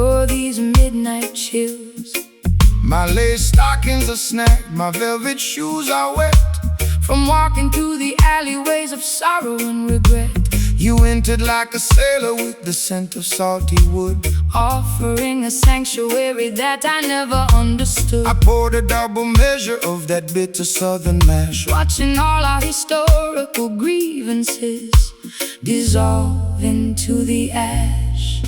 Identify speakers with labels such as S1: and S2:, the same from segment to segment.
S1: endure these midnight chills.
S2: My lace stockings are snagged, my velvet shoes are wet
S1: From walking through the alleyways of sorrow and regret.
S2: You entered like a sailor with the scent of salty wood,
S1: offering a sanctuary that I never understood.
S2: I poured a double measure of that bitter southern mash,
S1: watching all our historical grievances dissolve into the ash.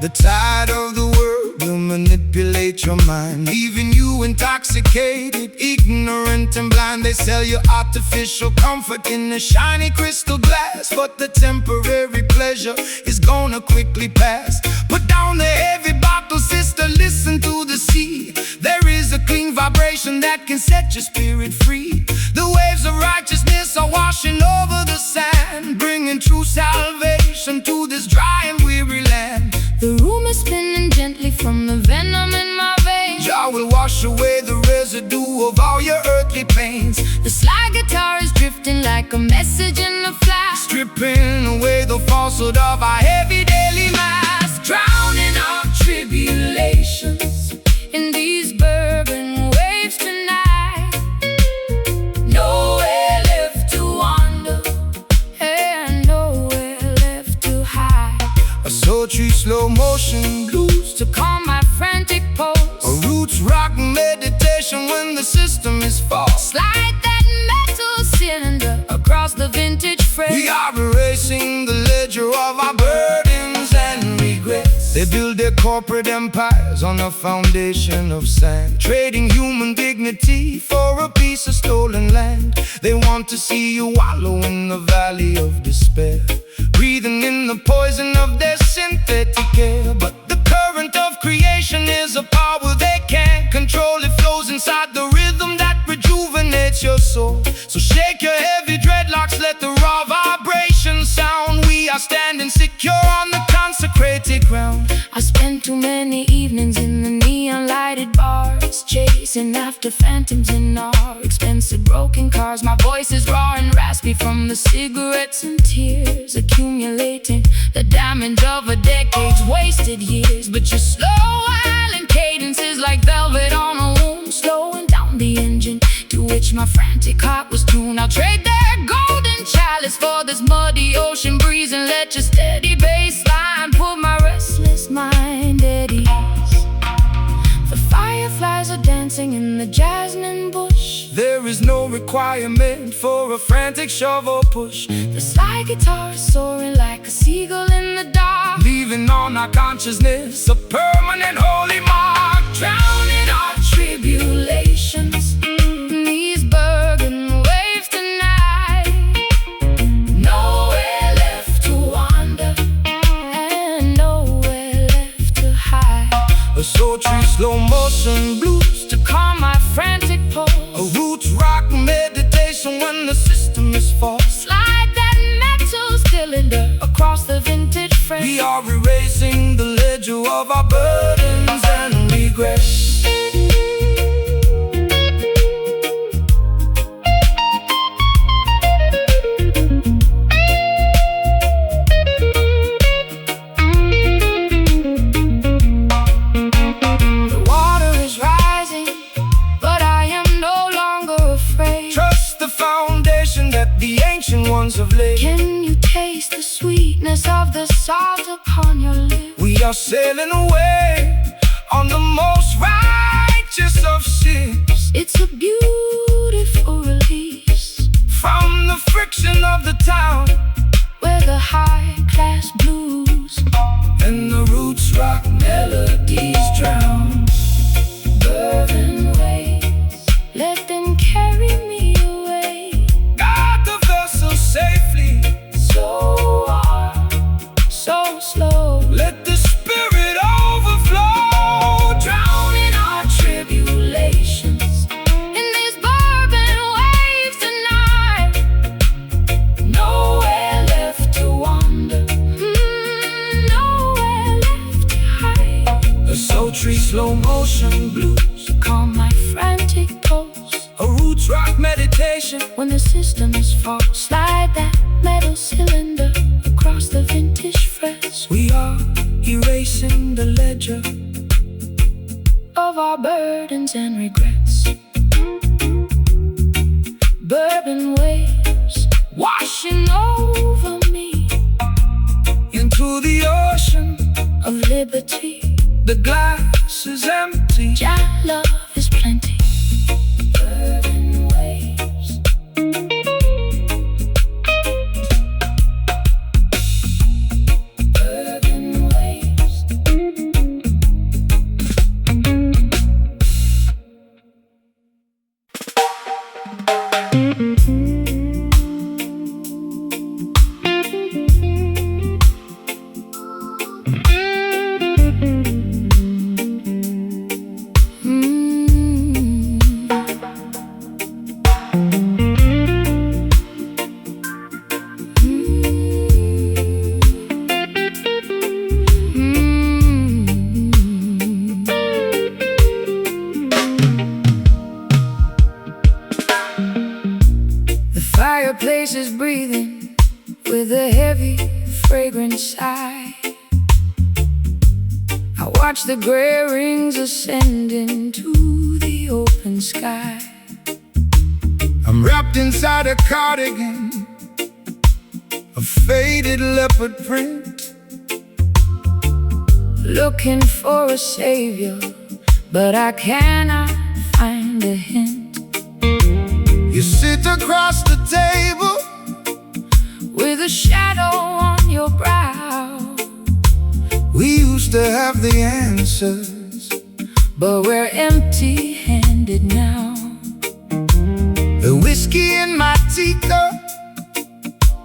S2: The tide of the world will manipulate your mind, leaving you intoxicated, ignorant and blind. They sell you artificial comfort in a shiny crystal glass, but the temporary pleasure is gonna quickly pass. Put down the heavy bottle, sister, listen to the sea. There is a clean vibration that can set your spirit free. The waves of righteousness are washing over the sand, bringing true salvation to this dry and weary land.
S1: The room is spinning gently from the venom in my veins.
S2: Jah will wash away the residue of all your earthly pains.
S1: The slide guitar is drifting like a message in a flash,
S2: stripping away the falsehood of our heavy daily mask,
S1: drowning our tribulations in these bourbon waves tonight. Nowhere left to wander, and nowhere left to hide.
S2: A sultry slow motion blues
S1: to calm my frantic pulse,
S2: a roots rock meditation when the system is false.
S1: Slide that metal cylinder across the vintage frame.
S2: We are erasing the ledger of our burdens and regrets. They build their corporate empires on a foundation of sand, trading human dignity for a piece of stolen land. They want to see you wallow in the valley of despair, breathing in the poison of their synthetic air. But the current of creation is a power they can't control. It flows inside the rhythm that rejuvenates your soul. So shake your heavy dreadlocks, let the raw vibration sound. We are standing secure on the consecrated ground.
S1: I spent too many evenings in the neon lighted bars, chasing after phantoms in our expensive broken cars. My voice is raw and raspy from the cigarettes and tears, accumulating the damage of a decade's wasted years. But your slow island cadence is like velvet on a wound, slowing down the engine to which my frantic heart was tuned. I'll trade their golden chalice for this muddy ocean breeze, and let your steady bass line put my restless mind at ease. The fireflies are dancing in the jasmine bush.
S2: There is no requirement for a frantic shovel push.
S1: The slide guitar is soaring like a seagull in the dark,
S2: leaving on our consciousness a permanent holy mark,
S1: drowning our tribulations in these bourbon waves tonight. Nowhere left to wander, and nowhere left to hide.
S2: A sultry slow motion blues
S1: to calm my frantic pulse,
S2: a roots rock meditation when the system is false.
S1: Slide that metal cylinder across the vintage frame.
S2: We are erasing the ledger of our burdens and regrets.
S1: The water is rising, but I am no longer afraid.
S2: Trust the foundation that the ancient ones have laid.
S1: Can you taste the sweetness of the salt upon your lips?
S2: We are sailing away on the most righteous of ships.
S1: It's a beautiful release
S2: from the friction of the town,
S1: where the high-class blues
S2: and the roots rock melodies drown.
S1: Bourbon waves, let them carry me away.
S2: Guard the vessel safely,
S1: so warm, so slow.
S2: Let the spirit overflow,
S1: drowning our tribulations in these bourbon waves tonight. Nowhere left to wander, nowhere left to hide.
S2: a sultry slow motion blues
S1: to calm my frantic pulse,
S2: a roots rock meditation
S1: when the system is false. Slide that metal cylinder across the vintage frets.
S2: We are erasing tracing the ledger
S1: of our burdens and regrets. Bourbon waves washing over me
S2: into the ocean
S1: of liberty.
S2: The glass is empty.
S1: Jah love is plenty. Bourbon waves. Bourbon waves. Fireplace is breathing with a heavy, fragrant sigh. I watch the gray rings ascend into the open sky.
S2: I'm wrapped inside a cardigan, a faded leopard print,
S1: looking for a savior, but I cannot find a hint.
S2: You sit across the table
S1: with a shadow on your brow.
S2: We used to have the answers,
S1: but we're empty-handed now.
S2: The whiskey in my teacup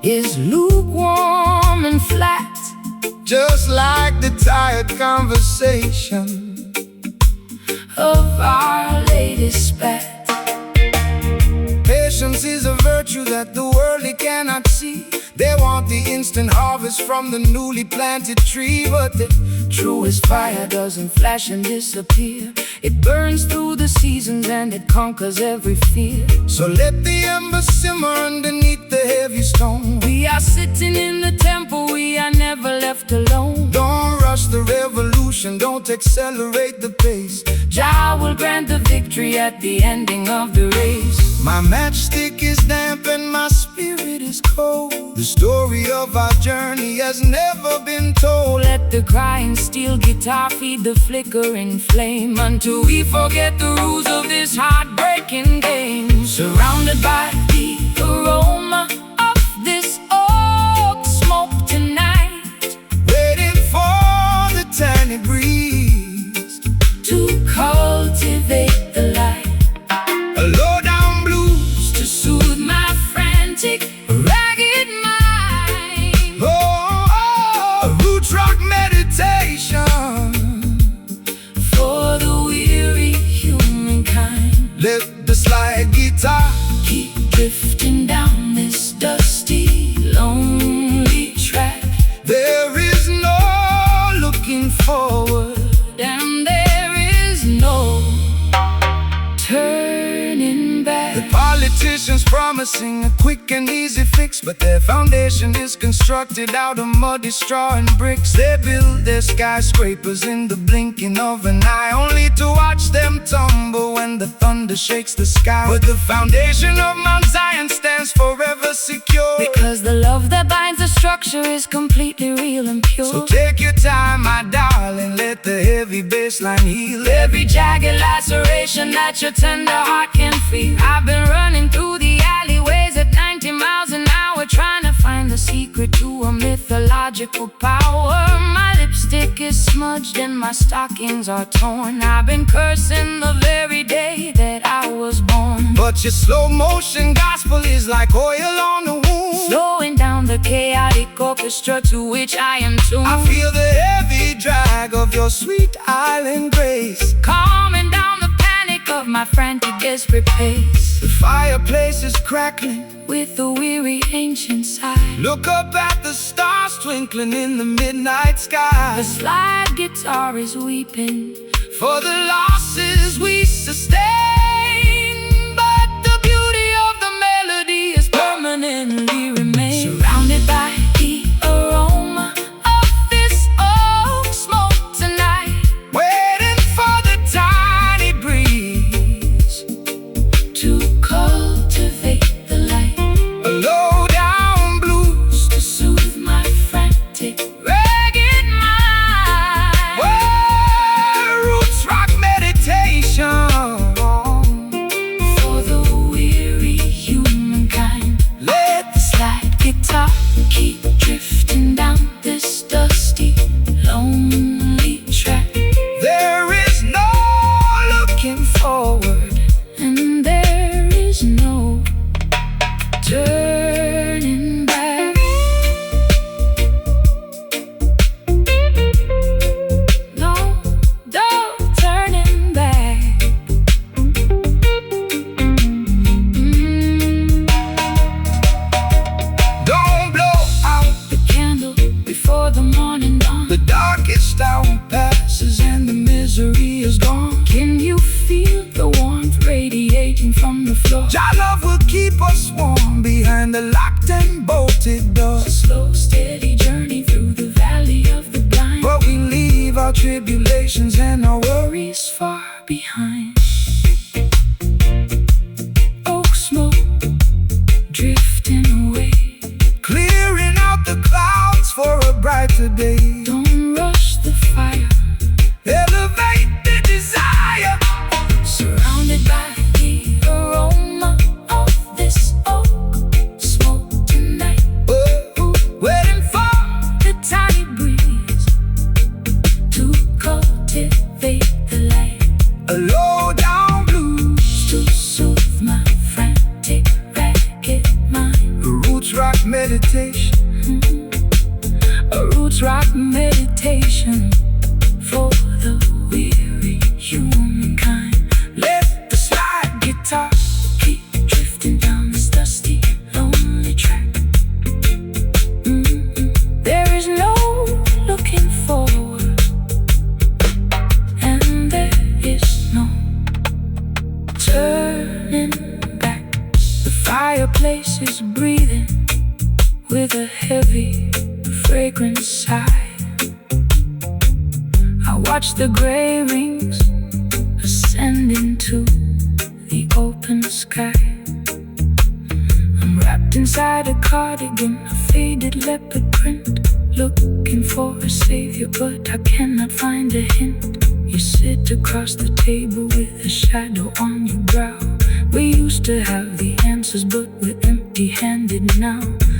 S1: is lukewarm and flat,
S2: just like the tired conversation
S1: of our latest spat.
S2: Patience is a virtue that the worldly cannot see. They want the instant harvest from the newly planted tree, but the truest fire doesn't flash and disappear. It burns through the seasons and it conquers every fear. So let the ember simmer underneath the heavy stone.
S1: We are sitting in the temple, we are never left alone.
S2: Don't rush the revolution, don't accelerate the pace.
S1: Jah will grant the victory at the ending of the race.
S2: My matchstick is damp and my spirit is cold. The story of our journey has never been told.
S1: Let the crying steel guitar feed the flickering flame until we forget the rules of this heartbreaking game. Surrounded by the aroma of this oak smoke tonight,
S2: waiting for the tiny breeze
S1: to cultivate the light.
S2: A low-down blues
S1: to soothe my frantic, ragged mind.
S2: A root rock meditation
S1: for the weary humankind.
S2: Let the slide guitar
S1: keep drifting down this dusty, lonely track.
S2: There is no looking forward,
S1: and there is no turning back.
S2: The politicians promising a quick and easy fix, but their foundation is constructed out of muddy straw and bricks. They build their skyscrapers in the blinking of an eye, only to watch them tumble when the thunder shakes the sky. But the foundation of Mount Zion stands forever secure,
S1: because the love that binds the structure is completely real and pure.
S2: So take your time, my darling, let the heavy bassline heal
S1: every jagged laceration that your tender heart can feel. I've been running through the alleyways at 90 miles an hour, trying to find the secret to a mythological power. My lipstick is smudged and my stockings are torn. I've been cursing the very day that I was born.
S2: But your slow motion gospel is like oil on the wound,
S1: slowing down the chaotic orchestra to which I am tuned.
S2: I feel the heavy drag of your sweet island grace,
S1: calming down the panic of my frantic desperate pace.
S2: The fireplace is crackling
S1: with a weary ancient sigh.
S2: Look up at the stars twinkling in the midnight sky.
S1: The slide guitar is weeping
S2: for the losses we sustain, but the beauty of the melody is permanently remain.
S1: Surrounded by the aroma of this oak smoke misery is gone. Can you feel the warmth radiating from the floor?
S2: Jah love will keep us warm behind the locked and bolted doors.
S1: A slow, steady journey through the valley of the blind,
S2: but we leave our tribulations and our
S1: worries far behind. Oak smoke drifting away,
S2: clearing out the clouds for a brighter day.
S1: Don't rush the fire,
S2: elevate the desire.
S1: Surrounded by the aroma of this oak smoke tonight.
S2: Waiting for
S1: the tiny breeze to cultivate the light.
S2: a low down blues
S1: to soothe my frantic, ragged mind.
S2: a roots rock meditation.
S1: A roots rock meditation for the weary humankind.
S2: Let the slide
S1: Guitar keep drifting down this dusty, lonely track. There is no looking forward, and there is no turning back. The fireplace is breathing with a heavy, fragrant sigh. I watch the gray rings ascend into the open sky. I'm wrapped inside a cardigan, a faded leopard print, looking for a savior, but I cannot find a hint. You sit across the table with a shadow on your brow. We used to have the answers, but we're empty-handed now.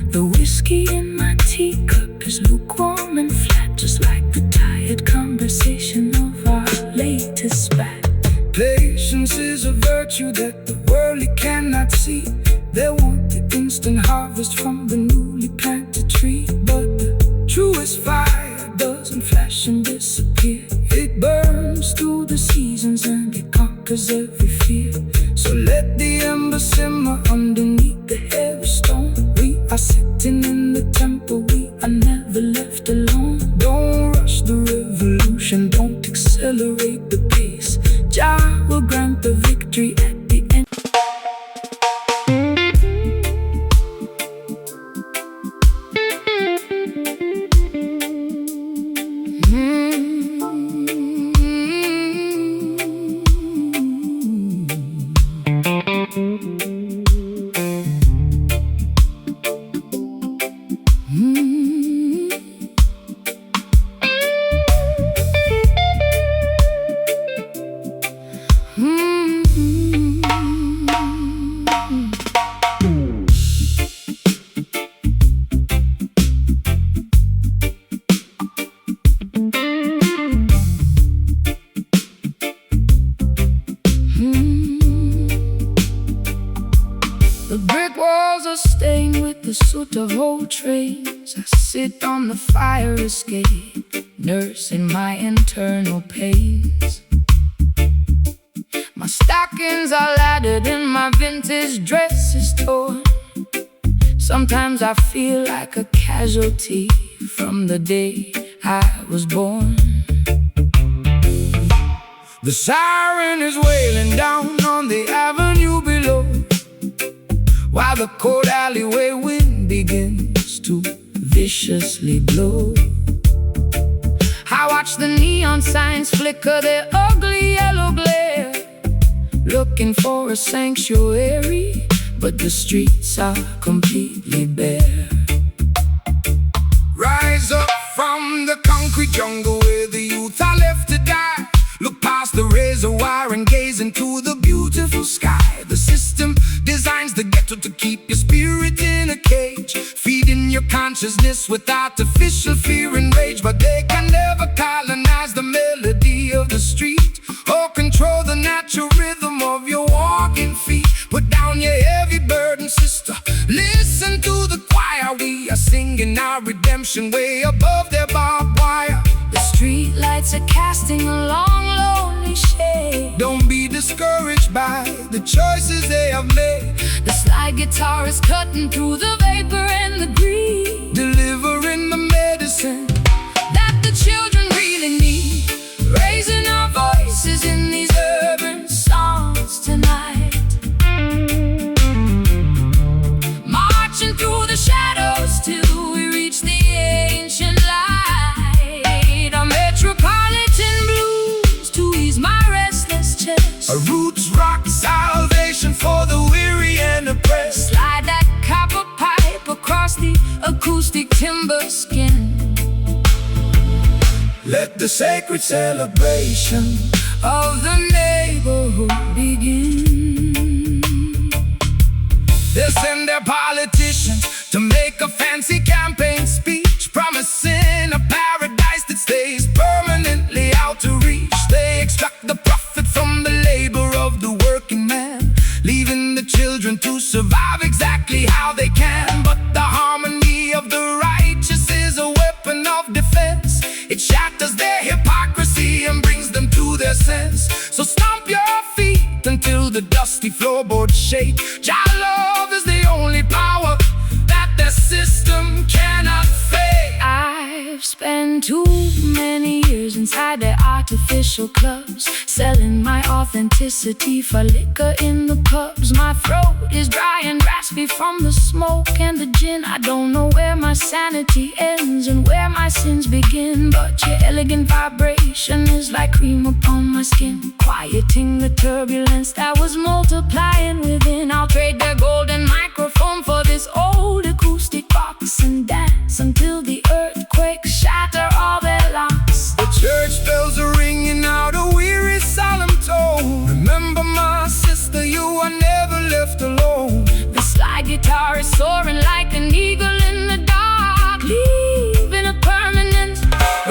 S1: The whiskey in my teacup is lukewarm and flat, just like the tired conversation of our latest spat.
S2: Patience is a virtue that the worldly cannot see. They want the instant harvest from the newly planted tree, but the truest fire doesn't flash and disappear. It burns through the seasons and it conquers every fear. So let the ember simmer underneath the heavy stone. We are sitting in the temple, we are never left alone. Don't rush the revolution, don't accelerate the pace. Jah will grant the victory at the end. The brick walls are stained with the soot of old trains. I sit on the fire escape, nursing my internal pains. My stockings are laddered and my vintage dress is torn. Sometimes I feel like a casualty from the day I was born. The siren is wailing down on the avenue below, while the cold alleyway wind begins to viciously blow. I watch the neon signs flicker their ugly yellow glare, looking for a sanctuary, but the streets are completely bare. Rise up from the concrete jungle where the youth are left to die. Look past the razor wire and gaze into the beautiful sky. The system designs the ghetto to keep your spirit in a cage, feeding your consciousness with artificial fear and rage. But they can never colonize the melody of the street or control the natural rhythm of your walking feet. Put down your heavy burden, sister, listen to the choir. We are singing our redemption way above their barbed wire.
S1: The street lights are casting a long, lonely shade.
S2: Don't be discouraged by the choices they have made.
S1: The slide guitar is cutting through the vapor and the greed,
S2: delivering the medicine
S1: that the children really need. Raising our voice
S2: Let the sacred celebration
S1: of the neighborhood begin.
S2: They'll send their politicians to make a fancy campaign speech, promising a paradise that stays permanently out of reach. They extract the profit from the labor of the working man, leaving the children to survive exactly how they can. But the harmony of the righteous is a weapon of defense. It shatters their hypocrisy and brings them to their sense. So stomp your feet until the dusty floorboards shake. Jah love is the only power that the system cannot fake.
S1: I've spent too many years inside their artificial clubs, selling my authenticity for liquor in the pubs. My throat is dry and raspy from the smoke and the gin. I don't know where my sanity ends and where my sins begin, but your elegant vibration is like cream upon my skin, quieting the turbulence that was multiplying within. I'll trade their golden microphone for this old acoustic box and dance until the earthquakes shatter all their locks.
S2: The church bells are ringing out a weary solemn tone. Remember my sister, you are never left alone.
S1: The slide guitar is soaring like an eagle in the dark, leaving a permanent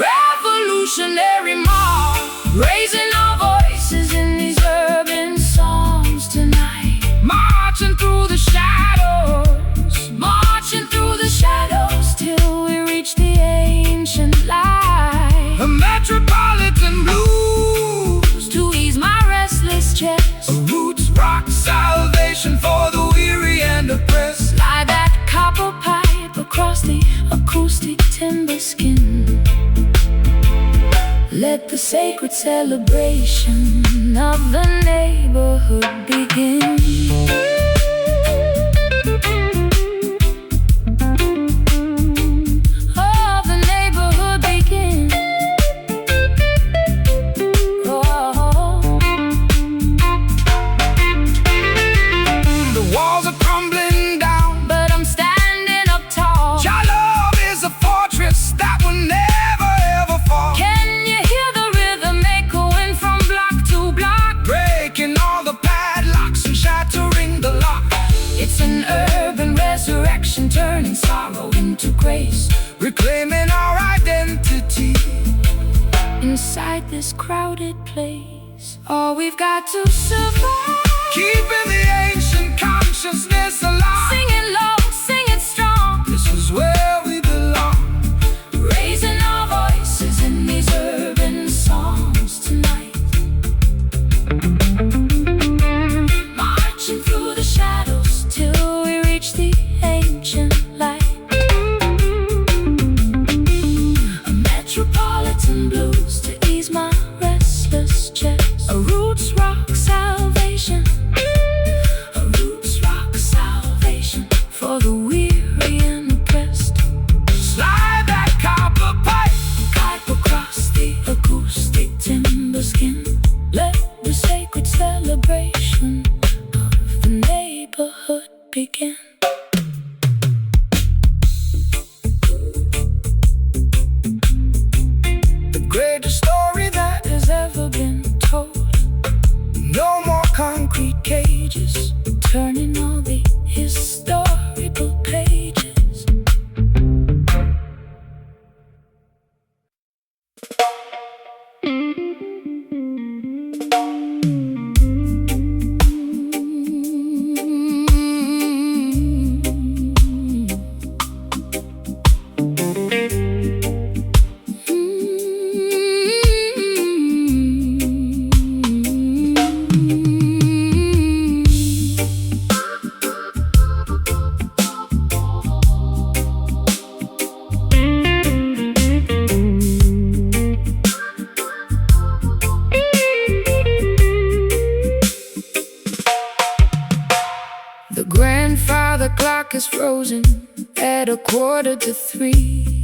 S1: revolutionary mark. Raising our voices in these urban songs tonight, marching through the shadows, marching through the shadows till we reach the ancient light.
S2: A metropolitan blues
S1: to ease my restless chest,
S2: a roots rock salvation for the weary and oppressed.
S1: Slide that copper pipe across the acoustic timber skin. Let the sacred celebration of the neighborhood begin. Turning sorrow into grace,
S2: reclaiming our identity
S1: inside this crowded place. All we've got to survive,
S2: keeping the ancient consciousness alive.
S1: Sing it low, sing it strong.
S2: This is where we belong.
S1: Raising our voices in these urban songs tonight, marching through the shadows till we reach the ancient light. A metropolitan blues to ease my restless chest, a roots rock salvation, a roots rock salvation for the weary and oppressed.
S2: Slide that copper
S1: pipe across the acoustic timber skin. Let the sacred celebration of the neighborhood begin.
S2: Greatest story that has ever been told. No more concrete cages,
S1: turning all the historical pages. The clock is frozen at 2:45.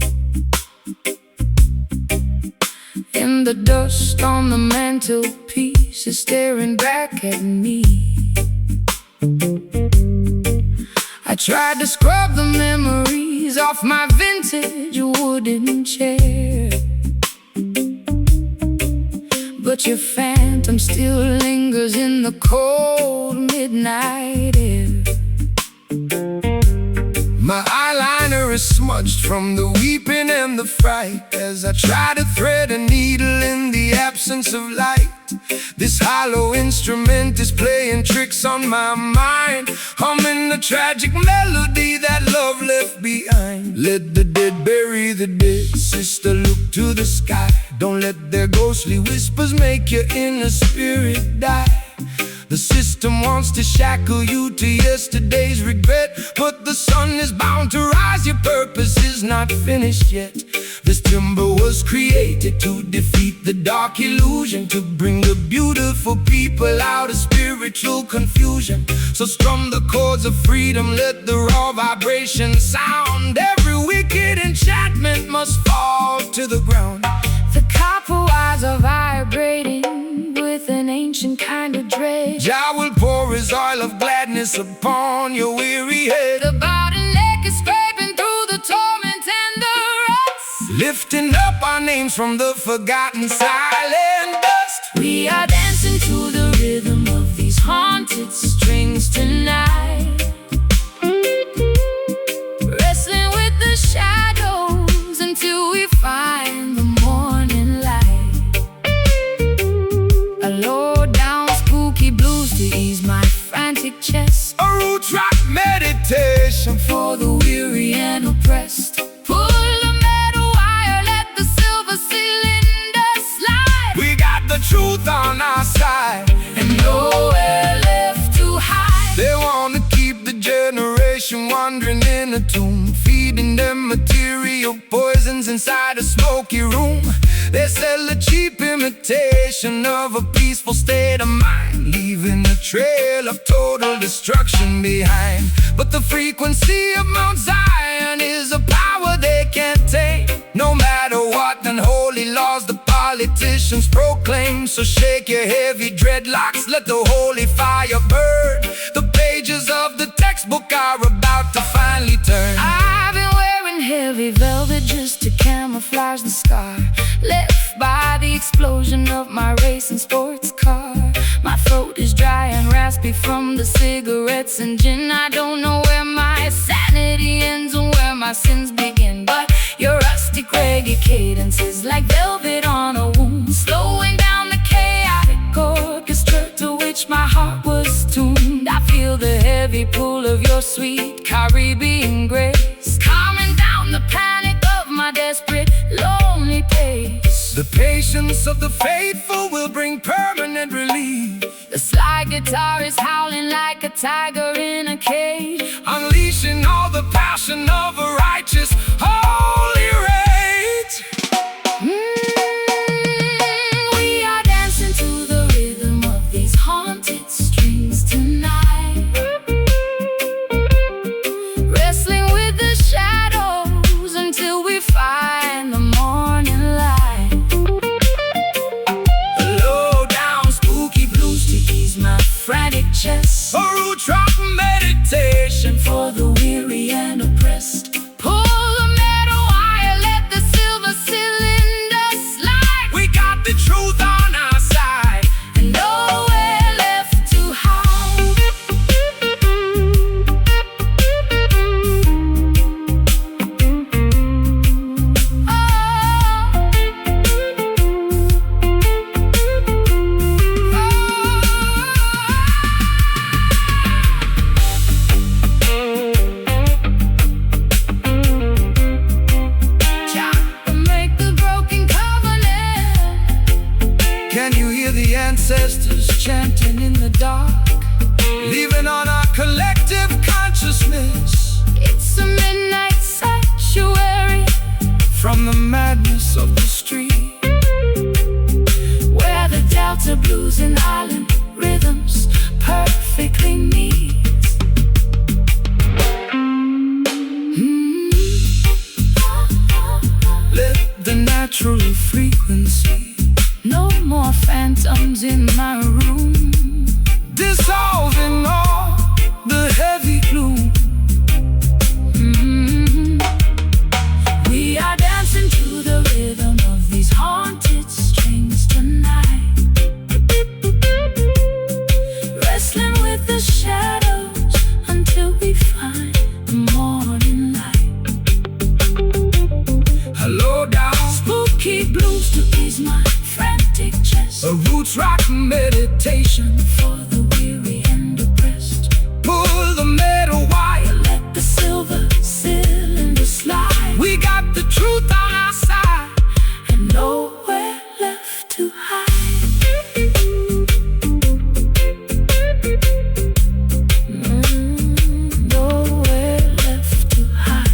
S1: And the dust on the mantelpiece is staring back at me. I tried to scrub the memories off my vintage wooden chair. but your phantom still lingers in the cold midnight air.
S2: My eyeliner is smudged from the weeping and the fright as I try to thread a needle in the absence of light. This hollow instrument is playing tricks on my mind, humming the tragic melody that love left behind. Let the dead bury the dead, sister, look to the sky. Don't let their ghostly whispers make your inner spirit die. The system wants to shackle you to yesterday's regret, but the sun is bound to rise, your purpose is not finished yet. This timber was created to defeat the dark illusion, to bring the beautiful people out of spiritual confusion. So strum the chords of freedom, let the raw vibration sound. Every wicked enchantment must fall to the ground.
S1: The copper wires are vibrating with an ancient kind of dread.
S2: Jah will pour his oil of gladness upon your weary head.
S1: The bottleneck is scraping through the torment and the rust,
S2: lifting up our names from the forgotten silent dust.
S1: We are dancing to the rhythm of these haunted strings tonight, wrestling with the shadows until we find the morning light. A low down spooky blues to ease my frantic chest,
S2: A root rock meditation
S1: for the weary and oppressed. Pull the metal wire, let the silver cylinder slide.
S2: We got the truth on our side
S1: and nowhere left to hide.
S2: They wanna keep the generation wandering in a tomb, feeding them material poisons inside a smoky room. They sell a cheap imitation of a peaceful state of mind, leaving a trail of total destruction behind. But the frequency of Mount Zion is a power they can't tame. No matter what unholy laws the politicians proclaim. So shake your heavy dreadlocks, let the holy fire burn. The pages of the textbook are about to finally turn.
S1: I've been wearing heavy velvet just to camouflage the scar left by the explosion of my racing sports car. My throat is dry and raspy from the cigarettes and gin. I don't know where my sanity ends and where my sins begin, but your rustic reggae cadence is like velvet on a wound, slowing down the chaotic orchestra to which my heart was tuned. I feel the heavy pull of your sweet Caribbean grace, calming down the panic of my desperate, lonely pace.
S2: The patience of the faithful will bring permanent relief.
S1: The slide guitar is howling like a tiger in a cage,
S2: unleashing all the passion of a righteous, holy rage.
S1: We are dancing to the rhythm of these haunted strings tonight, wrestling with the shadows until we find the morning light.
S2: A low down spooky blues to ease my
S1: Frantic chest,
S2: a root rock meditation
S1: for the weary and oppressed. Pull the metal wire, let the silver cylinder slide.
S2: We got the truth on our side
S1: and nowhere left to hide.
S2: Can you hear the ancestors chanting in the dark, leaving on our collective consciousness?
S1: It's a midnight sanctuary
S2: from the madness of the street,
S1: where the Delta blues and island rhythms perfectly meet.
S2: Let the natural frequency,
S1: no more phantoms in my room,
S2: dissolving all the heavy gloom.
S1: We are dancing to the rhythm of these haunted strings tonight,
S2: A roots rock meditation
S1: for the weary and oppressed.
S2: Pull the metal wire,
S1: Let the silver cylinder slide.
S2: we got the truth on our side.
S1: And nowhere left to hide. Nowhere left to hide.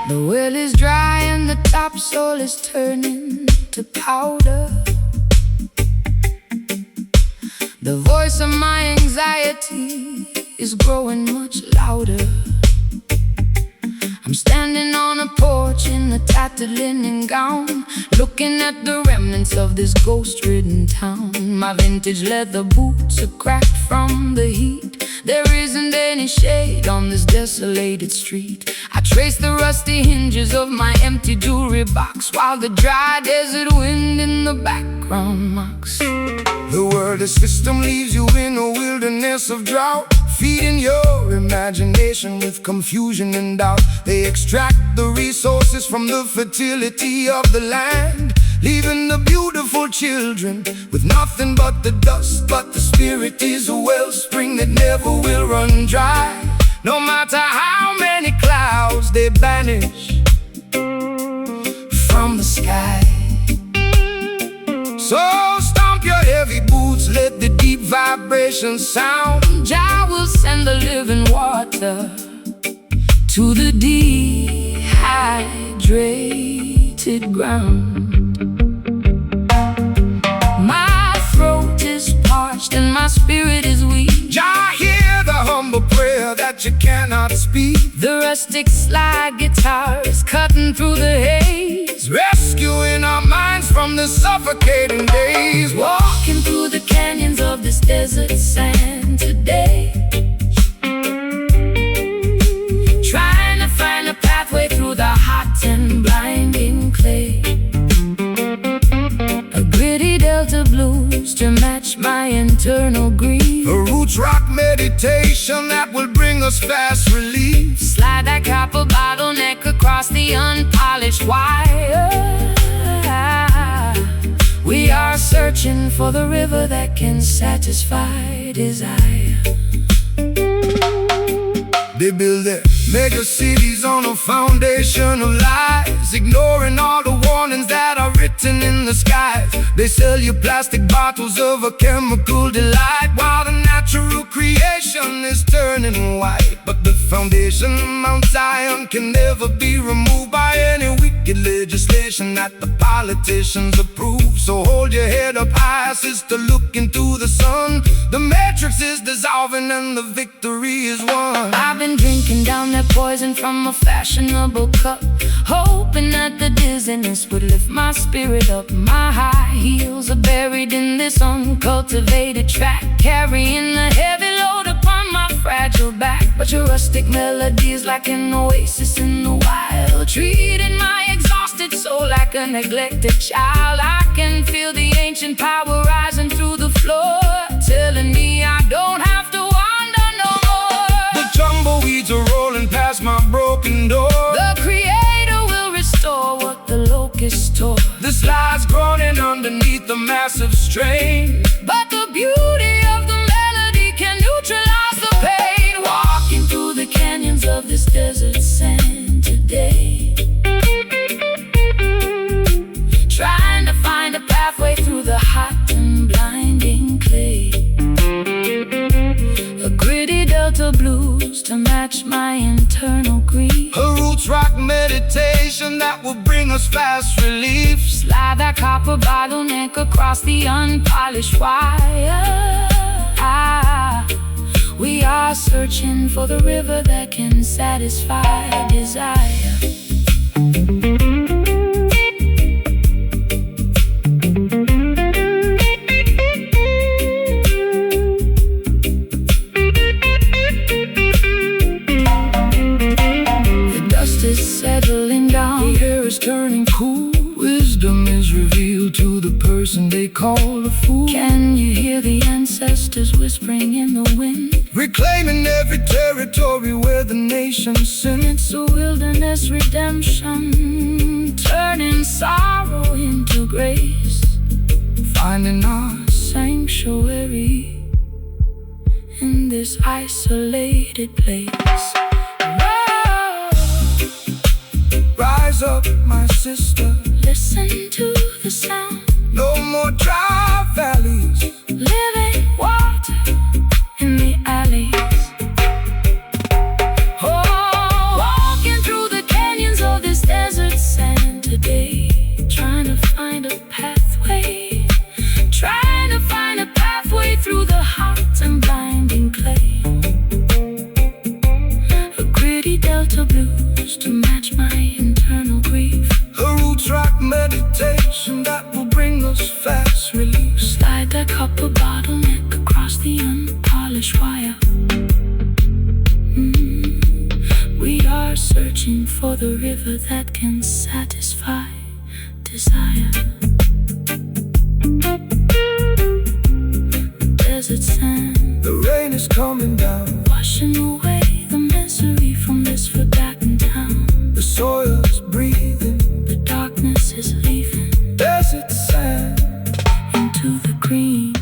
S1: The well is dry and the topsoil is turning to powder. The voice of my anxiety is growing much louder. I'm standing on a porch in a tattered linen gown, looking at the remnants of this ghost-ridden town. My vintage leather boots are cracked from the heat. There isn't any shade on this desolated street. I trace the rusty hinges of my empty jewelry box, while the dry desert wind in the background mocks.
S2: The world system leaves you in a wilderness of drought, feeding your imagination with confusion and doubt. They extract the resources from the fertility of the land, leaving the beautiful children with nothing but the dust. But the spirit is a wellspring that never will run dry. No matter how many clouds they banish from the sky. So stomp your heavy boots, let the deep vibrations sound.
S1: Jah will send the living water to the dehydrated ground. My throat is parched and my spirit is weak.
S2: Jah, hear the humble prayer that you cannot speak.
S1: The rustic slide guitar is cutting through the haze,
S2: Rescuing our minds from the suffocating days.
S1: walking through the canyons of this desert sand today, trying to find a pathway through the hot and blinding clay. A gritty delta blues to match my internal grief.
S2: A roots rock meditation that will bring us fast relief.
S1: Slide that copper bottleneck across the unpolished wire. We are searching for the river that can satisfy desire.
S2: They build their mega cities on a foundation of lies, ignoring all the warnings that are written in the skies. They sell you plastic bottles of a chemical delight, while the natural creation is turning white. But the foundation, Mount Zion, can never be removed by any wicked legislation that the politicians approve. So hold your head up high, sister, look into the sun. The matrix is dissolving and the victory is won.
S1: I've been drinking down that poison from a fashionable cup, hoping that the dizziness would lift my spirit up. My high heels are buried in this uncultivated track, carrying the heavy load upon my fragile back. But your rustic melodies like an oasis in the wild, treating my exhausted soul like a neglected child. I can feel the ancient power rising through the floor, telling me I don't have to wander no more.
S2: The tumbleweeds are rolling past my broken door.
S1: The Creator will restore what the locust tore.
S2: The slides groaning underneath the massive strain.
S1: But the beauty of the melody can neutralize the pain. Walking through the canyons of this desert sand today, trying to find a pathway through the hot and blinding clay. A gritty delta blues to match my internal grief.
S2: A roots rock meditation that will bring us fast relief.
S1: Slide that copper bottleneck across the unpolished wire. We are searching for the river that can satisfy desire. The dust is settling down, the air is turning cool. Wisdom is revealed to the person they call a fool. Can you hear the ancestors whispering in the wind?
S2: Reclaiming every territory where the nation sinned.
S1: It's a wilderness redemption, turning sorrow into grace, finding our sanctuary in this isolated place. Whoa.
S2: Rise up, my sister,
S1: Listen to the sound,
S2: no more dry valleys.
S1: living water in the alleys. Oh, walking through the canyons of this desert sand today, trying to find a pathway, trying to find a pathway through the hot and blinding clay. A gritty delta blues to match my internal grief.
S2: A roots rock meditation that will bring us fast relief.
S1: Slide that copper bottleneck across the unpolished wire. We are searching for the river that can satisfy desire. Desert sand,
S2: The rain is coming down,
S1: washing away the misery from this forgotten town.
S2: the soil is breathing.
S1: The darkness is leaving
S2: Desert sand,
S1: into the green.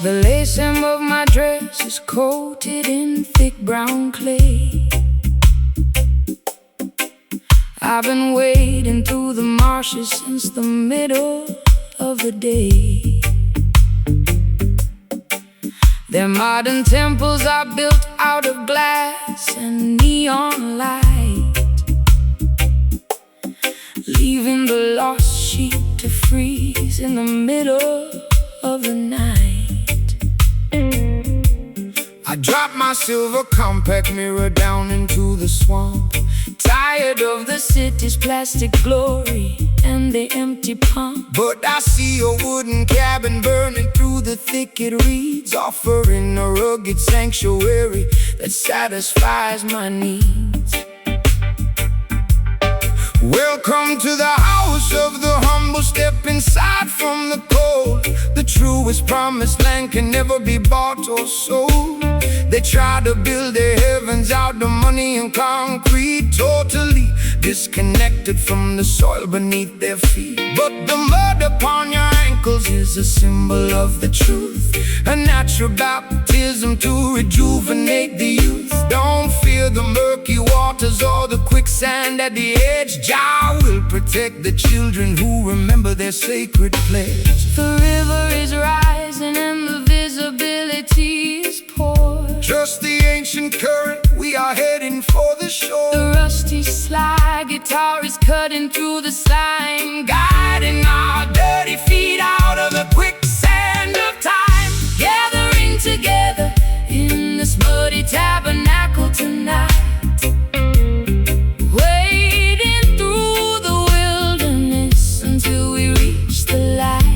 S1: The lace hem of my dress is coated in thick brown clay. I've been wading through the marshes since the middle of the day. Their modern temples are built out of glass and neon light, leaving the lost sheep to freeze in the middle of the night.
S2: I dropped my silver compact mirror down into the swamp.
S1: Tired of the city's plastic glory and the empty pump.
S2: But I see a wooden cabin burning through the thicket reeds, offering a rugged sanctuary that satisfies my needs. Welcome to the house of the humble. Step inside from the cold. The truest promised land can never be bought or sold. They try to build their heavens out of money and concrete, totally disconnected from the soil beneath their feet. But the mud upon your ankles is a symbol of the truth, a natural baptism to rejuvenate the youth. Don't fear the murky waters or the quicksand at the edge. Jah will protect the children who remember their sacred pledge.
S1: The river is rising and the visibility is poor.
S2: Trust the ancient current, we are heading for the shore.
S1: The rusty slide guitar is cutting through the slime, guiding our dirty feet out of the quicksand of time. Gathering together in this muddy tabernacle tonight, wading through the wilderness until we reach the light.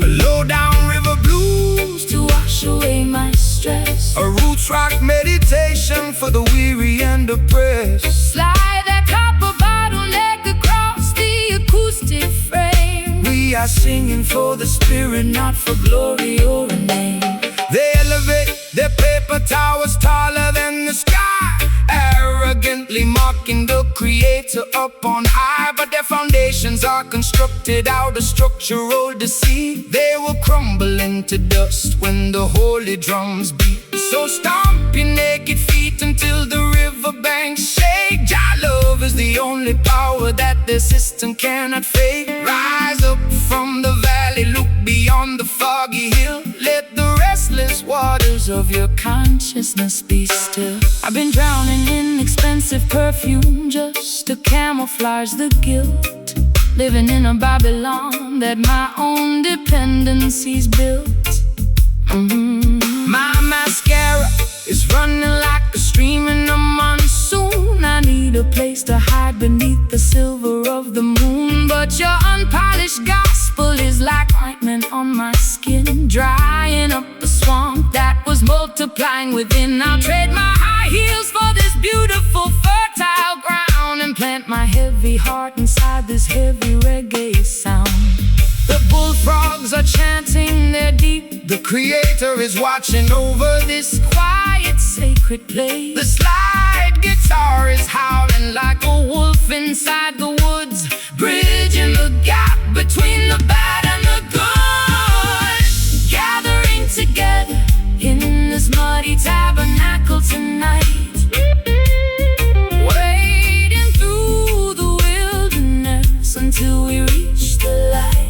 S2: A low-down river blues
S1: to wash away my stress,
S2: a roots rock meditation for the weary and oppressed.
S1: slide that copper bottleneck across the acoustic frame.
S2: We are singing for the spirit, not for glory or a name. They creator up on high, but their foundations are constructed out of structural deceit. They will crumble into dust when the holy drums beat. So stomp your naked feet until the riverbanks shake. Jah love is the only power that the system cannot fake. Rise up from the valley, look beyond the foggy hill. Let the restless waters of your consciousness be still.
S1: I've been drowning in expensive perfume just to camouflage the guilt. Living in a Babylon that my own dependencies built.
S2: My mascara is running like a stream in a monsoon. I need a place to hide beneath the silver of the moon. But your unpolished gospel is like ointment on my skin, drying up the swamp that was multiplying within. I'll trade my high heels for this beautiful fertile ground and plant my heavy heart inside this heavy reggae sound. The bullfrogs are chanting their deep. The creator is watching over this quiet, sacred place. The slide guitar is howling like a wolf inside the woods, bridging the gap between the bad and the good. Gathering together in this muddy tabernacle tonight, wading through the wilderness until we reach the light.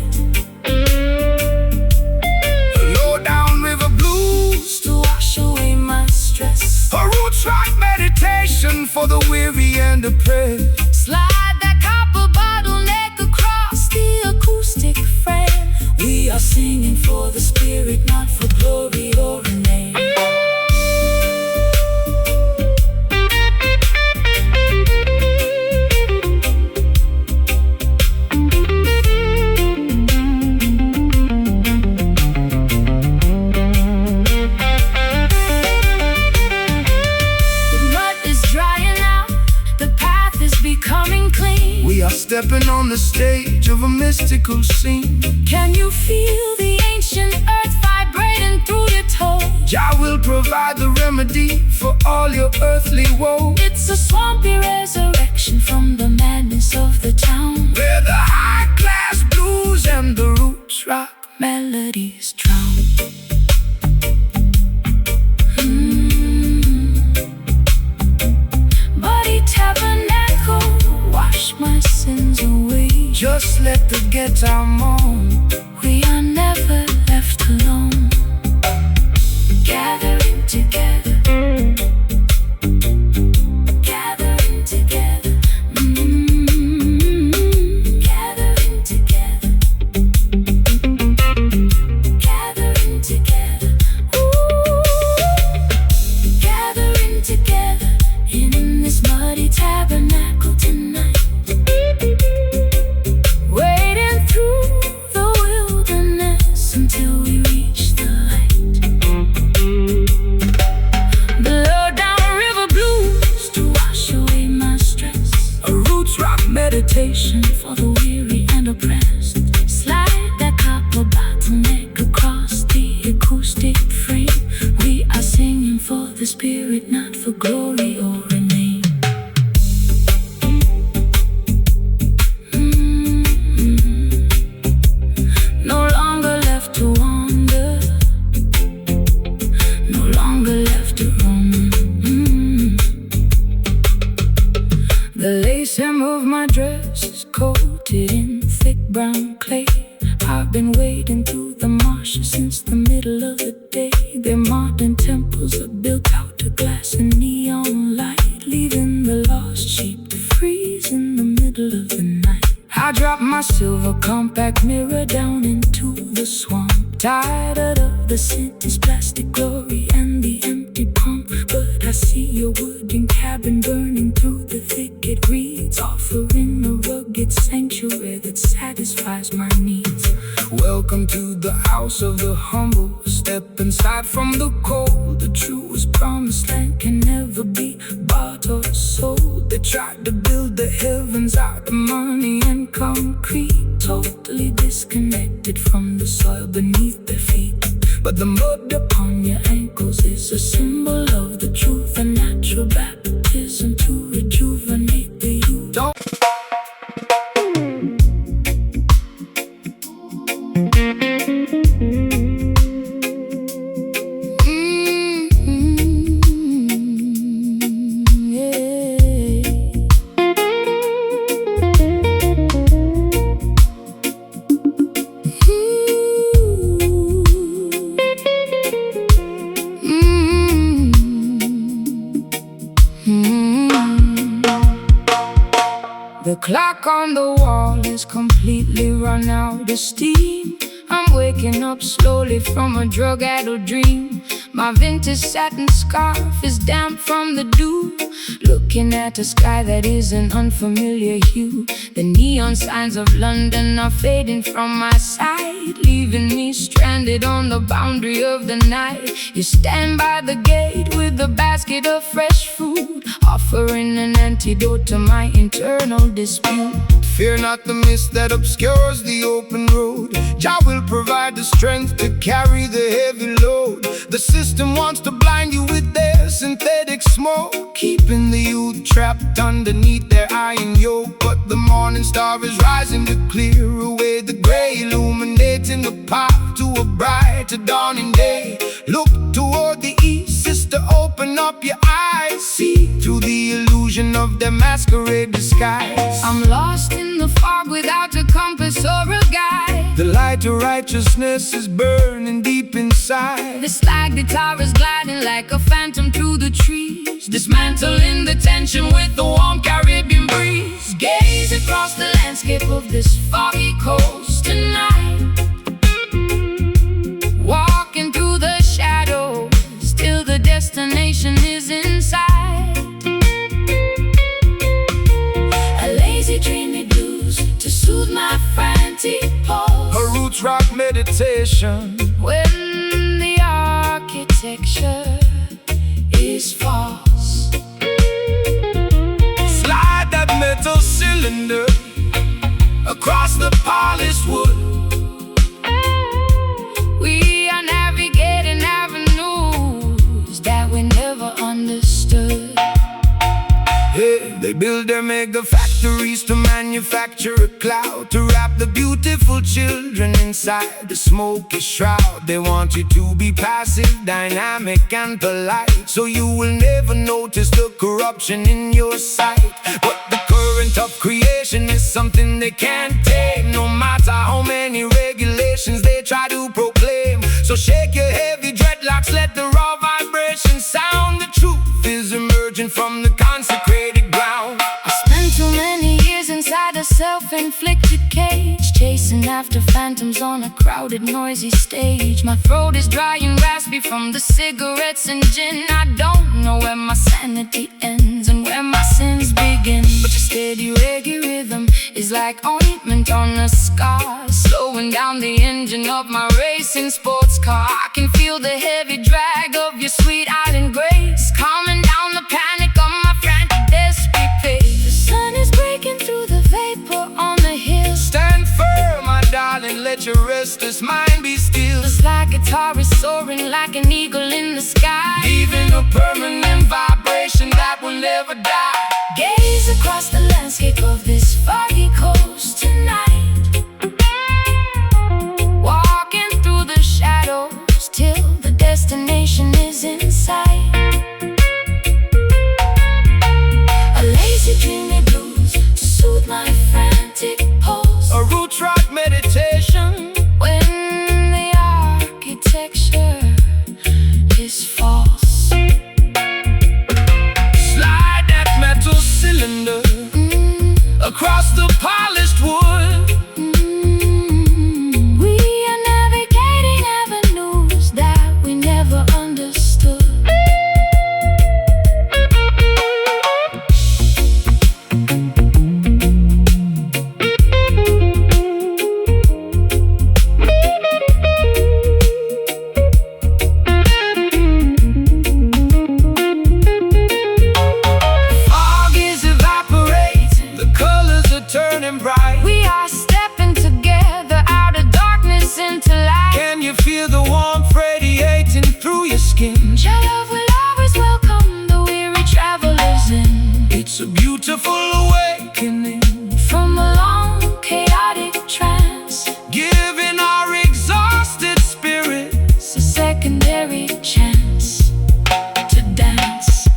S2: A roots rock meditation for the weary and oppressed.
S1: Slide that copper bottleneck across the acoustic frame.
S2: We are singing for the spirit, not for glory or a name. We are stepping on the stage of a mystical scene.
S1: Can you feel the ancient earth vibrating through your toes?
S2: Jah will provide the remedy for all your earthly woes.
S1: It's a swampy resurrection from the madness of the town,
S2: where the high-class blues and the roots rock
S1: melodies drown. Body tabernacle, wash my sins away.
S2: Just let the guitar moan.
S1: We are never left alone. Gathering together, gathering together, gathering together, gathering together, gathering together in this muddy tabernacle tonight. Meditation for the weary and oppressed. Slide that copper bottleneck across the acoustic frame. We are singing for the spirit, not for glory or a name. No longer left to wander, no longer left to roam. The lace hem of my dress is coated in thick brown clay. I've been wading through the marshes since the middle of the day. Their modern temples are built out of glass and neon light, leaving the lost sheep to freeze in the middle of the night. I dropped my silver compact mirror down into the swamp, tired of the sentence, plastic glory and the empty pump. But I see your wooden cabin burning through the thicket reeds, offering a rugged sanctuary that satisfies my needs. Welcome to the house of the humble. Step inside from the cold. The truest promised land can never be bought or sold. They tried to build the heavens out of money and concrete, totally disconnected from the soil beneath their feet. But the mud upon your ankles is a symbol of the truth, a natural baptism to rejuvenate the youth. The clock on the wall is completely run out of steam. I'm waking up slowly from a drug-addled dream. My vintage satin scarf is damp from the dew, looking at a sky that is an unfamiliar hue. The neon signs of London are fading from my sight, leaving me stranded on the boundary of the night. You stand by the gate with a basket of fresh fruit, offering an antidote to my internal dispute.
S2: Fear not the mist that obscures the open road. Jah will provide the strength to carry the heavy load. The system wants to blind you with their synthetic smoke, keeping the youth trapped underneath their iron yoke. But the morning star is rising to clear away the gray, illuminating the path to a brighter dawning day. Look toward the east, sister, open up your eyes. See through the illusion of their masquerade disguise.
S1: I'm lost in the fog without a compass or a guide.
S2: The light of righteousness is burning deep inside.
S1: The slag guitar is gliding like a phantom through the trees, dismantling the tension with the warm Caribbean breeze. Gaze across the landscape of this foggy coast tonight, walking through the shadows till the destination is in sight. A lazy dreamy blues to soothe my frantic pulse.
S2: A roots rock meditation
S1: When the architecture is false.
S2: Slide that metal cylinder across the polished wood.
S1: We are navigating avenues that we never understood.
S2: Hey, they build their mega factories to manufacture a cloud, to wrap the beautiful children inside the smoky shroud. They want you to be passive, dynamic and polite, so you will never notice the corruption in your sight. But the current of creation is something they can't tame, no matter how many regulations they try to proclaim. So shake your heavy dreadlocks, let the raw vibration sound. The truth is emerging from the consecrated ground.
S1: I spent too many years inside a self-inflicted cage, chasing after phantoms on a crowded, noisy stage. My throat is dry and raspy from the cigarettes and gin. I don't know where my sanity ends and where my sins begin. But your steady reggae rhythm is like ointment on a scar, slowing down the engine of my racing sports car. I can feel the heavy drag of your sweet island grace, calming down the panic of my frantic, desperate pace. The sun is breaking through the vapor on the hill.
S2: Stand firm, my darling, let your restless mind be still.
S1: The slide guitar is soaring like an eagle in the sky,
S2: Leaving a permanent vibration that will never die.
S1: gaze across the landscape of this foggy coast tonight, walking through the shadows till the destination is in sight. A lazy dreamy blues to soothe my frantic pulse.
S2: A roots rock meditation
S1: When the architecture is false.
S2: Slide that metal cylinder across the polished wood.
S1: We are navigating avenues that we never understood.
S2: Fog is evaporating, the colors are turning bright.
S1: We are stepping together out of darkness into light.
S2: Can you feel the warmth radiating through your skin?
S1: Your love will always welcome the weary travelers in.
S2: It's a beautiful awakening,
S1: From a long chaotic trance,
S2: giving our exhausted spirits
S1: a secondary chance to dance.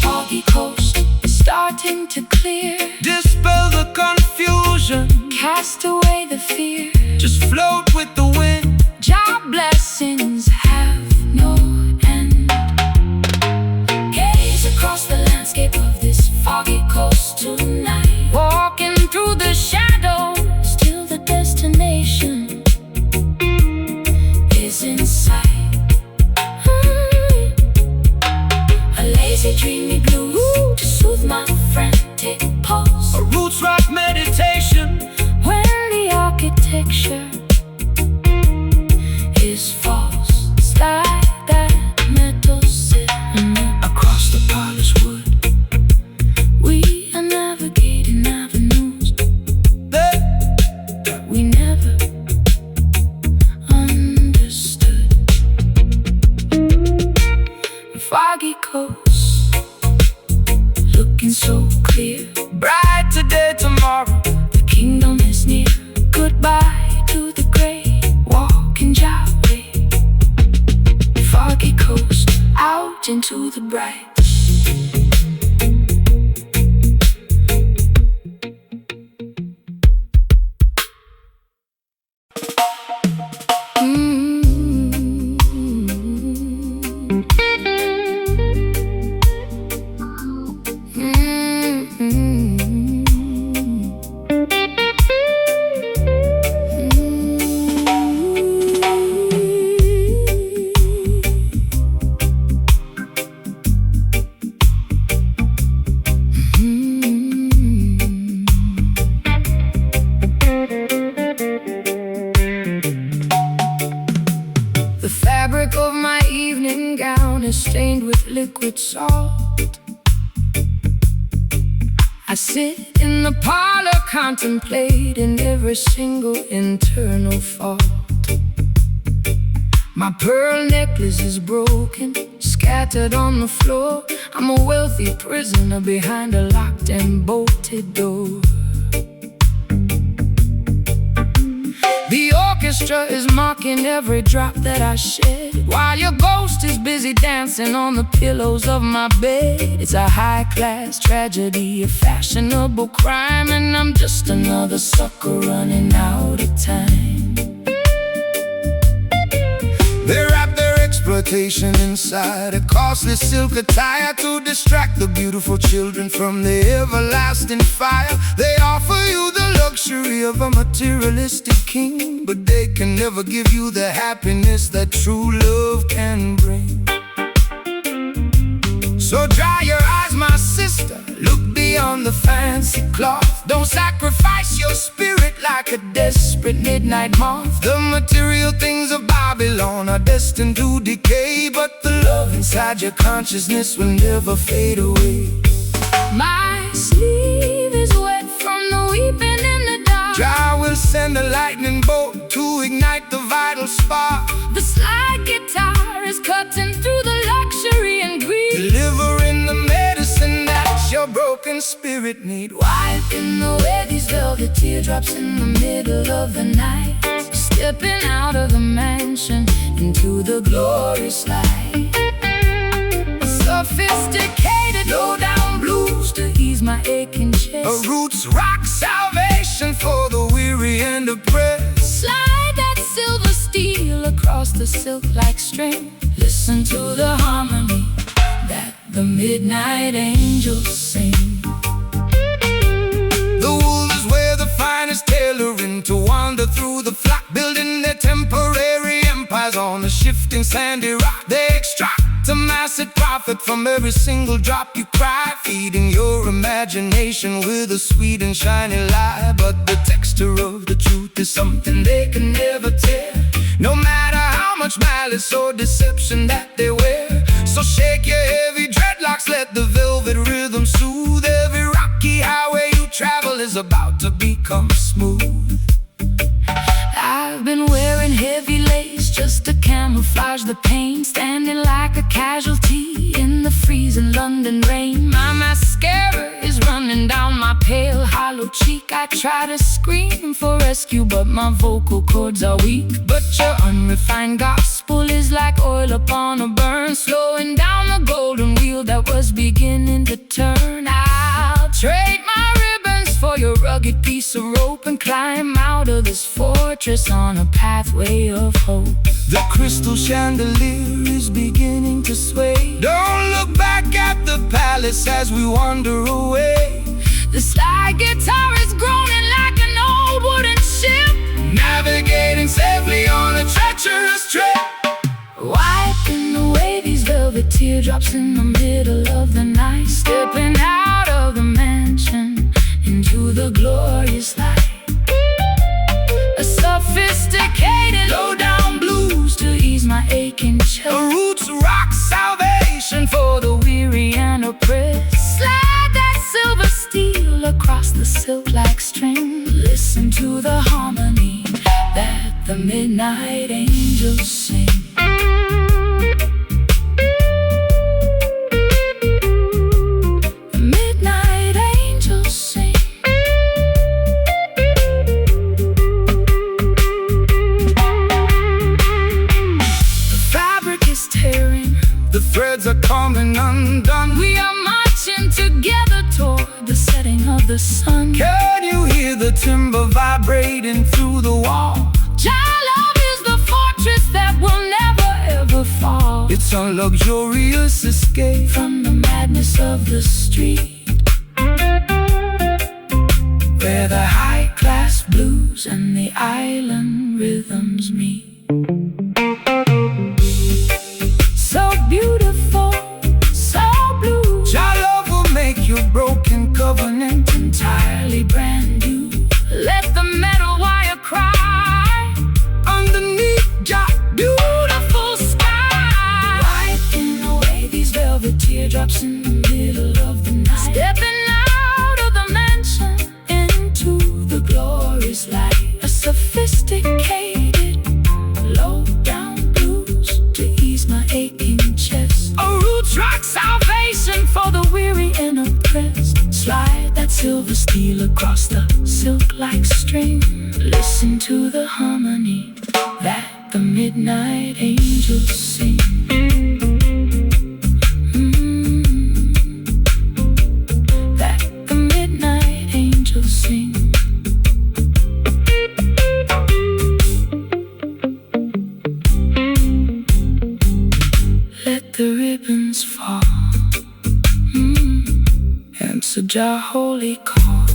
S1: Foggy coast is starting to clear,
S2: dispel the confusion,
S1: cast away the fear.
S2: just float with the wind.
S1: Job blessings have no end. Gaze across the landscape of this foggy coast tonight. lazy, dreamy blues to soothe my frantic pulse.
S2: A roots rock meditation
S1: When the architecture is false, it's like that metal sitting
S2: across the polished wood.
S1: We are navigating avenues that we never understood. Foggy coast, looking so clear.
S2: Bright today, tomorrow,
S1: The kingdom is near. Goodbye to the gray, walking Jahweh. Foggy coast, out into the bright. The fabric of my evening gown is stained with liquid salt. I sit in the parlor contemplating every single internal fault. My pearl necklace is broken, scattered on the floor. I'm a wealthy prisoner behind a locked and bolted door. The orchestra is mocking every drop that I shed, while your ghost is busy dancing on the pillows of my bed. It's a high-class tragedy, a fashionable crime, and I'm just another sucker running out of time.
S2: they wrap their exploitation inside a costly silk attire to distract the beautiful children from the everlasting fire. They offer you the luxury of a materialistic king, but they can never give you the happiness that true love can bring. So dry your eyes, my sister, look beyond the fancy cloth. Don't sacrifice your spirit like a desperate midnight moth. The material things of Babylon are destined to decay, but the love inside your consciousness will never fade away.
S1: My sleeve is wet from the weeping in the dark.
S2: Jah will send a lightning bolt to ignite the vital spark.
S1: The slide guitar is cutting through the luxury and greed,
S2: Delivering the medicine that your broken spirit need.
S1: wiping away these velvet teardrops in the middle of the night. Stepping out of the mansion into the glorious light. Sophisticated low-down blues to ease my aching chest.
S2: A roots rock salvation for the weary and oppressed.
S1: Slide that silver steel across the silk-like string. Listen to the harmony that the midnight angels sing.
S2: The wool is where the finest tailoring to wander through the flock, building their temporary empires on a shifting sandy rock. They extract a massive profit from every single drop you cry, feeding your imagination with a sweet and shiny lie. But the texture of the truth is something they can never tell, no matter how much malice or deception that they wear. So shake your heavy dreadlocks, let the velvet rhythm soothe. Every rocky highway you travel is about to become smooth.
S1: I've been wearing heavy lace just to camouflage the pain, standing like a casualty in the freezing London rain. My mascara is running down my pale, hollow cheek. I try to scream for rescue, but my vocal cords are weak. But your unrefined gospel is like oil upon a burn, slowing down the golden wheel that was beginning to turn. I'll trade my ribbons for your rugged piece of rope and climb out of this fortress on a pathway of hope.
S2: The crystal chandelier is beginning to sway. Don't look back at the palace as we wander away.
S1: The slide guitar is groaning like an old wooden ship,
S2: Navigating safely on a treacherous trip.
S1: wiping away these velvet teardrops in the middle of the night, stepping out of the mansion into the glorious light. A sophisticated low-down blues to ease my aching chest.
S2: The roots rock salvation
S1: For the weary and oppressed, slide that silver steel across the silk-like string. Listen to the harmony that the midnight angels sing. The midnight angels sing. The fabric is tearing,
S2: the threads are coming undone.
S1: we are marching together toward the setting of the sun.
S2: Can you hear the timber vibrating through the wall?
S1: Jah love is the fortress that will never ever fall.
S2: It's a luxurious escape
S1: From the madness of the street, where the high-class blues and the island rhythms meet. So beautiful, so blue,
S2: Jah love will make your broken covenant
S1: entirely brand new. Let the metal wire cry
S2: underneath Jah.
S1: beautiful sky, wiping away these velvet teardrops in the middle of the night, stepping out of the mansion into the glorious light. A sophisticated low-down blues to ease my aching chest.
S2: A roots rock
S1: Salvation for the weary and oppressed. Slide that silver steel across the silk-like string. Listen to the harmony that the midnight angels sing. That the midnight angels sing. Let the ribbons fall. Answer Jah holy call.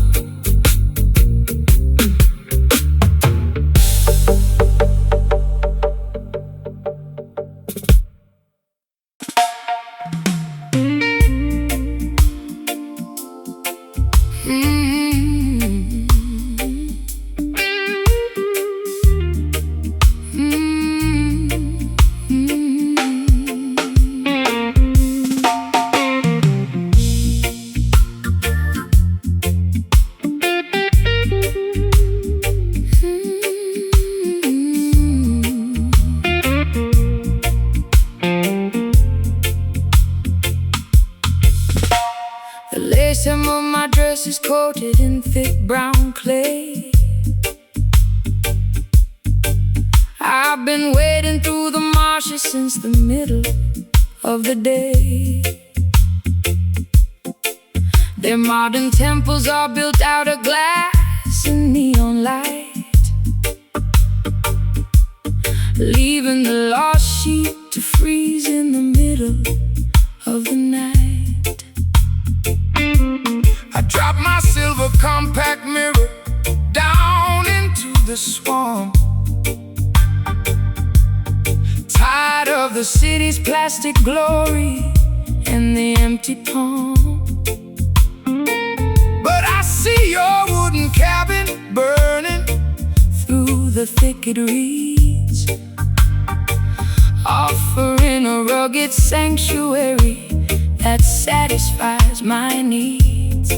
S1: The lace hem of my dress is coated in thick brown clay. I've been wading through the marshes since the middle of the day. Their modern temples are built out of glass and neon light, leaving the lost sheep to freeze in the middle of the night.
S2: I dropped my silver compact mirror down into the swamp.
S1: Tired of the city's plastic glory and the empty palm,
S2: But I see your wooden cabin burning
S1: through the thicket reeds, offering a rugged sanctuary that satisfies my needs.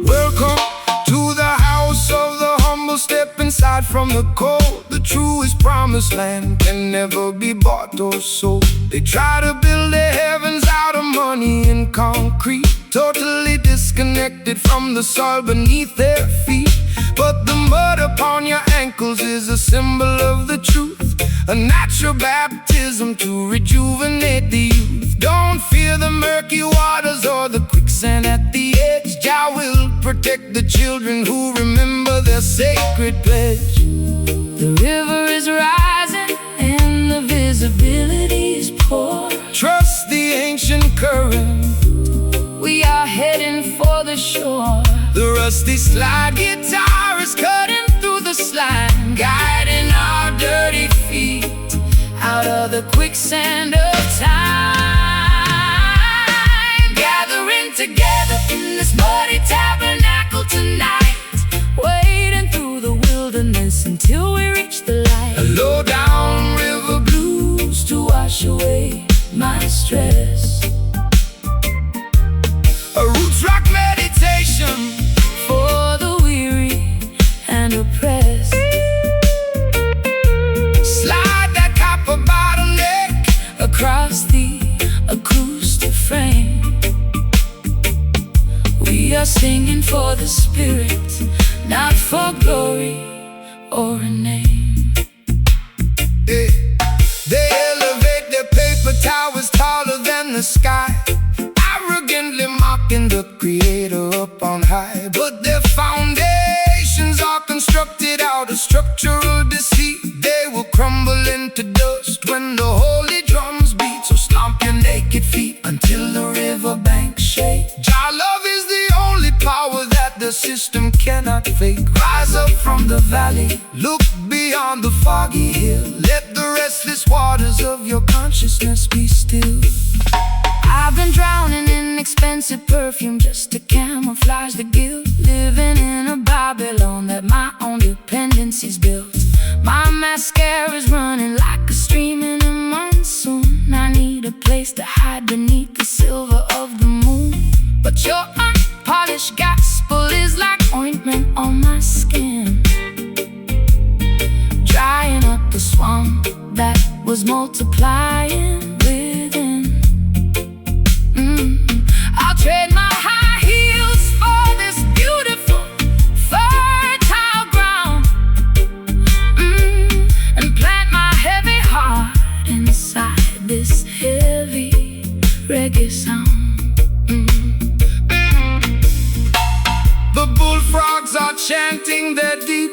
S2: Welcome to the house of the humble. Step inside from the cold. The truest promised land can never be bought or sold. They try to build their heavens out of money and concrete, totally disconnected from the soil beneath their feet. But the mud upon your ankles is a symbol of the truth, a natural baptism to rejuvenate the youth. Don't fear the murky waters or the quicksand at the edge. Jah will protect the children who remember their sacred pledge.
S1: The river is rising and the visibility is poor.
S2: Trust the ancient current.
S1: We are heading for the shore.
S2: The rusty slide guitar is cutting through the slime,
S1: guiding our dirty feet out of the quicksand of time. stress.
S2: A roots rock meditation
S1: For the weary and oppressed.
S2: Slide that copper bottleneck
S1: Across the acoustic frame, we are singing for the spirit, not for glory or a name.
S2: They elevate their paper towers taller than the sky, arrogantly mocking the creator up on high. But their foundations are constructed out of structural deceit. They will crumble into dust when the holy drums beat. So stomp your naked feet until the riverbanks shake. Jah love is the only power that the system cannot fake. Rise up from the valley, look beyond the foggy hill. Let the restless waters of your consciousness be still.
S1: I've been drowning in expensive perfume just to camouflage the guilt. Living in a Babylon that my own dependencies built. My mascara's running like a stream in a monsoon. I need a place to hide beneath the silver of the moon. But your unpolished gospel is like ointment on my skin, drying up the swamp that was multiplying within. I'll trade my high heels for this beautiful, fertile ground, and plant my heavy heart inside this heavy reggae sound.
S2: The bullfrogs are chanting their deep.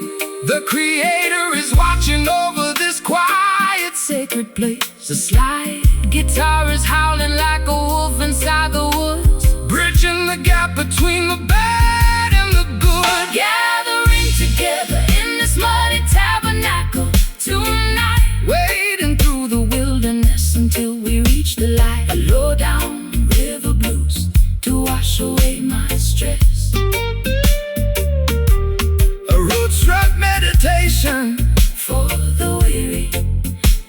S2: The creator is watching over this quiet,
S1: Sacred place, the slide guitar is howling like a wolf inside the woods,
S2: bridging the gap between the bad and the good.
S1: gathering together in this muddy tabernacle tonight,
S2: Wading
S1: through the wilderness until we reach the light. A low down river blues to wash away my stress.
S2: a roots rock meditation
S1: For the weary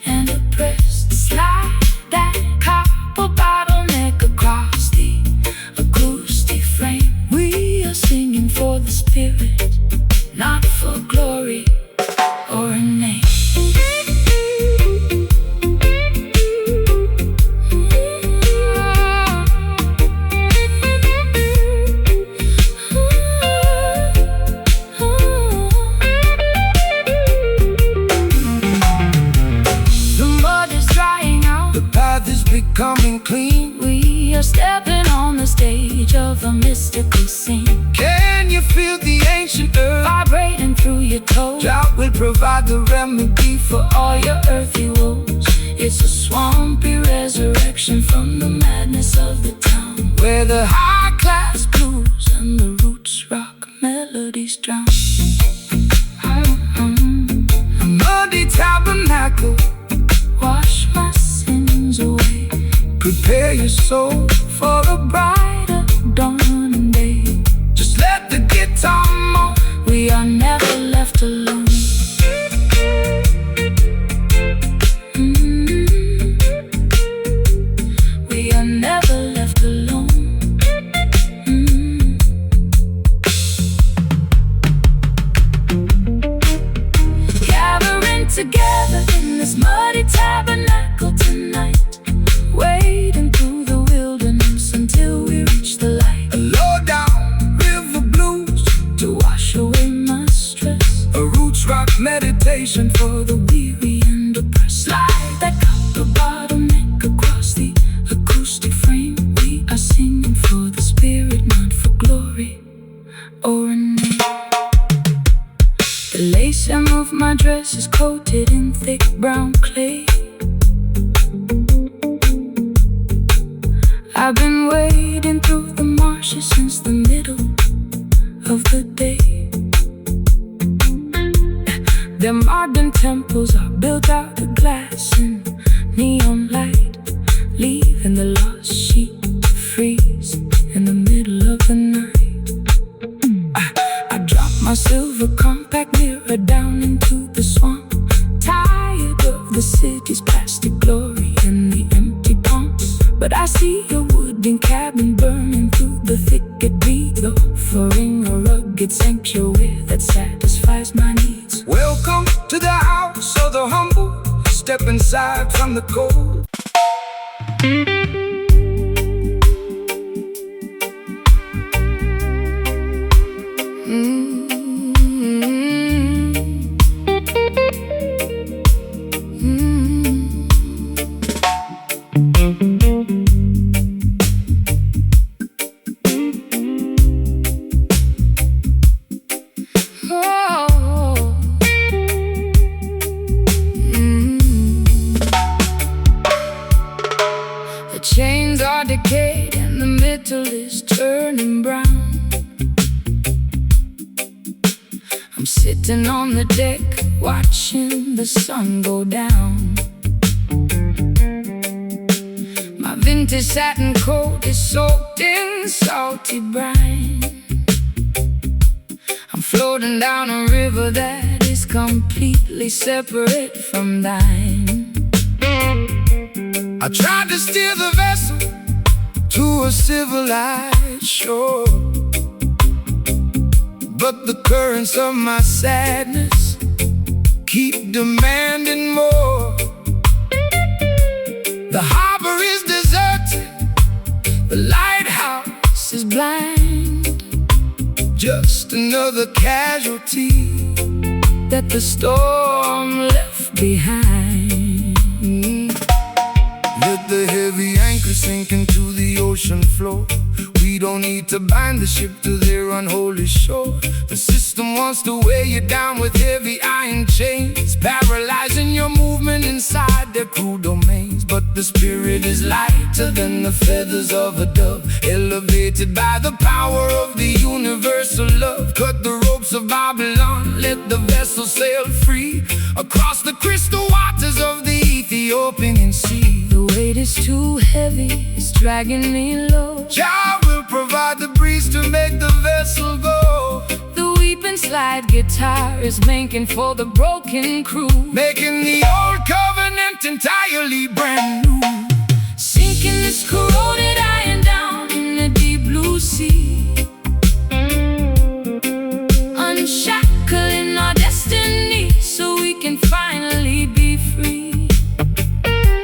S1: and oppressed, slide that copper bottleneck across the acoustic frame. We are singing for the spirit, not for glory or a name.
S2: The mud is drying out, the path is becoming clean.
S1: We are stepping on the stage of a mystical scene,
S2: Can you feel the ancient earth?
S1: vibrating through your toes.
S2: Jah will provide the remedy for
S1: All your earthly woes, it's a swampy resurrection from the madness of the town,
S2: where the high class
S1: blues and the roots rock melodies drown.
S2: a muddy tabernacle.
S1: Wash my sins away,
S2: Prepare your soul
S1: for a brighter dawning day.
S2: Just let the guitar moan.
S1: We are never left alone. We are never left alone. Gathering together in this muddy tabernacle tonight, wading through the wilderness until we reach the light.
S2: A low down river blues
S1: To wash away my stress,
S2: a roots rock meditation
S1: for the weary and oppressed. Slide that copper bottleneck across the acoustic frame. We are singing for the spirit, not for glory or a name. The lace hem of my dress is coated in thick brown clay. I've been wading through the marshes since the middle of the day. Their modern temples are built out of glass and neon light, leaving the lost sheep to freeze in the middle of the night. I dropped my silver compact mirror down into the swamp, tired of the city's plastic glory and the empty pumps. me, burning through the thicket beat, offering a rugged sanctuary that satisfies my needs.
S2: Welcome to the house of the humble. Step inside from the cold.
S1: Chains are decayed and the metal is turning brown. I'm sitting on the deck watching the sun go down. My vintage satin coat is soaked in salty brine. I'm floating down a river that is completely separate from thine.
S2: I tried to steer the vessel to a civilized shore, but the currents of my sadness keep demanding more. The harbor is deserted, the lighthouse is blind, just another casualty that the storm left behind. Let the heavy anchor sink into the ocean floor. We don't need to bind the ship to their unholy shore. The system wants to weigh you down with heavy iron chains, paralyzing your movement inside their cruel domains. But the spirit is lighter than the feathers of a dove, elevated by the power of the universal love. Cut the ropes of Babylon, let the vessel sail free across the crystal waters of the Ethiopian sea.
S1: The weight is too heavy, it's dragging me low.
S2: Jah will provide the breeze to make the vessel go.
S1: The weeping slide guitar is making for the broken crew,
S2: making the old covenant entirely brand new.
S1: Sinking this corroded iron down in the deep blue sea, unshackling our destiny so we can finally be free.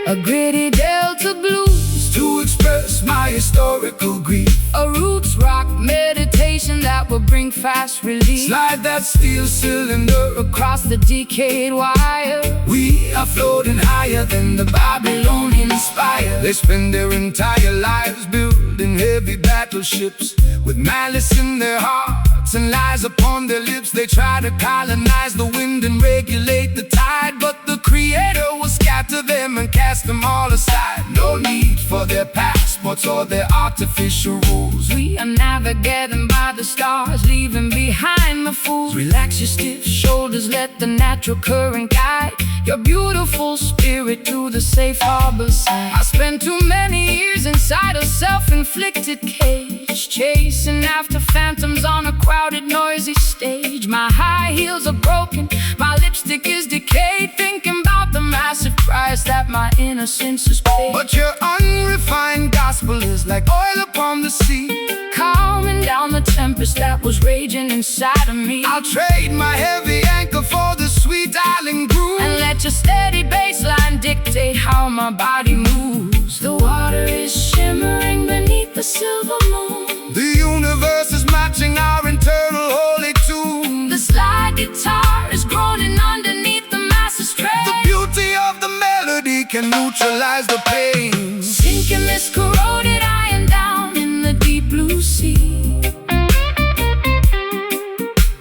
S1: A gritty delta blues
S2: to express my historical grief.
S1: A roots rock meditation that will bring fast relief.
S2: Slide that steel cylinder
S1: across the decayed wire.
S2: We are floating higher than the Babylonian spire. They spend their entire lives building heavy battleships with malice in their hearts and lies upon their lips. They try to colonize the wind and regulate the tide, but the Creator will scatter them and cast them all aside. No need for their passports or their artificial rules.
S1: We are navigating by the stars, leaving behind the fools. Relax your stiff shoulders, let the natural current guide your beautiful spirit to the safe harbor side. I spent too many years inside a self-inflicted cage, chasing after phantoms on a crowded, noisy stage. My high heels are broken, my lipstick is decayed, thinking about the massive price that my innocence has paid.
S2: But your unrefined gospel is like oil upon the sea,
S1: calming down the tempest that was raging inside of me.
S2: I'll trade my heavy anchor for the sweet island groove,
S1: and let your steady bassline dictate how my body moves. The water is shimmering beneath the silver moon.
S2: The universe is matching our internal holy tune.
S1: The slide guitar is groaning underneath the massive strain.
S2: The beauty of the melody can neutralize the pain.
S1: Sinking this corroded iron down in the deep blue sea,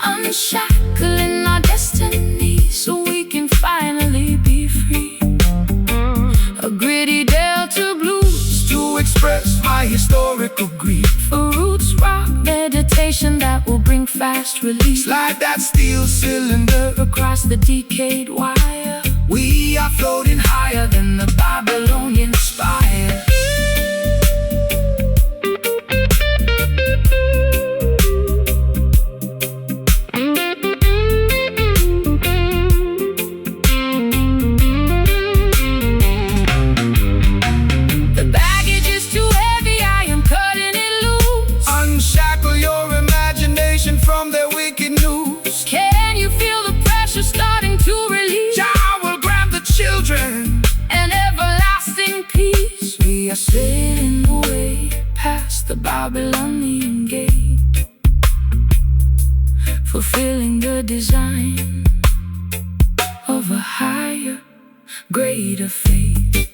S1: unshackling our destiny so we can finally be free. A gritty delta blues
S2: to express my historical grief.
S1: A roots rock meditation that will bring fast relief.
S2: Slide that steel cylinder
S1: across the decayed wire.
S2: We are floating higher than the Babylonian spire.
S1: The baggage is too heavy, I am cutting the Babylonian gate, fulfilling the design of a higher, greater fate.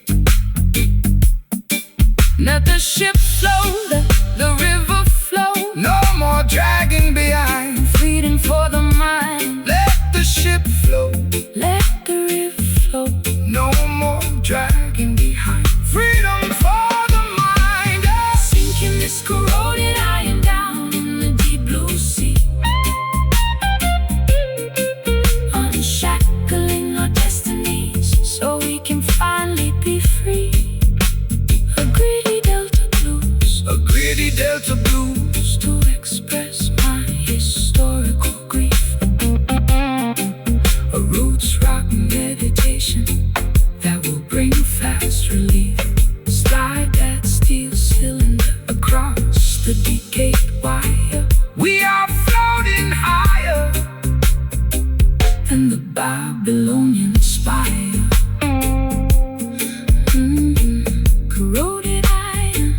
S1: Let the ship flow, let the river flow.
S2: No more dragging behind.
S1: Freedom for the mind.
S2: Let the ship flow.
S1: Let the river flow.
S2: No more dragging behind. Freedom for the mind.
S1: Sinking this corroded iron down in the deep blue sea, unshackling our destinies so we can finally be free. A gritty
S2: Delta blues
S1: to express my historical grief. A roots rock meditation that will bring fast relief. Slide that steel cylinder across the decayed wire.
S2: We are floating higher
S1: And the Babylonian spire. Corroded iron,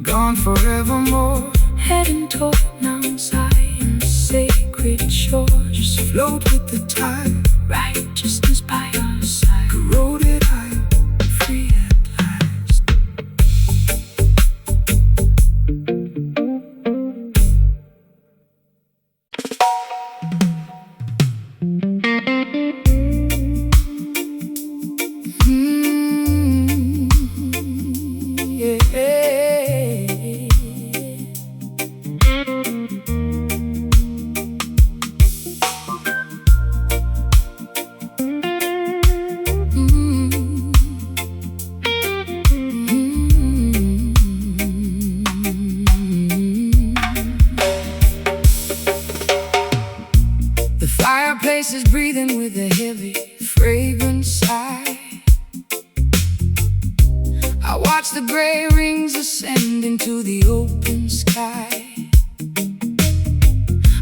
S2: gone forevermore.
S1: heading toward Mount Zion's sacred shore. Just
S2: Float with the tide.
S1: righteousness by our side.
S2: Corroded iron,
S1: Free at last.
S2: The fireplace is breathing with a heavy, fragrant sigh. I watch the gray rings ascend into the open sky.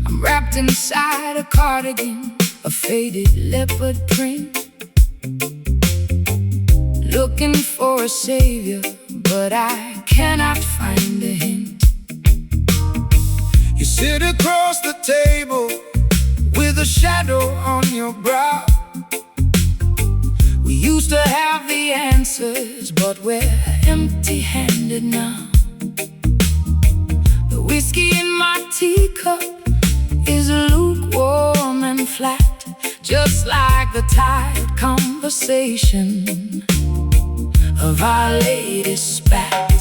S2: I'm wrapped inside a cardigan, a faded leopard print, looking for a savior, but I cannot find a hint. You sit across the table with a shadow on your brow. We used to have the answers, but we're empty-handed now. The whiskey in my teacup is lukewarm and flat, just like the tired conversation of our latest spat.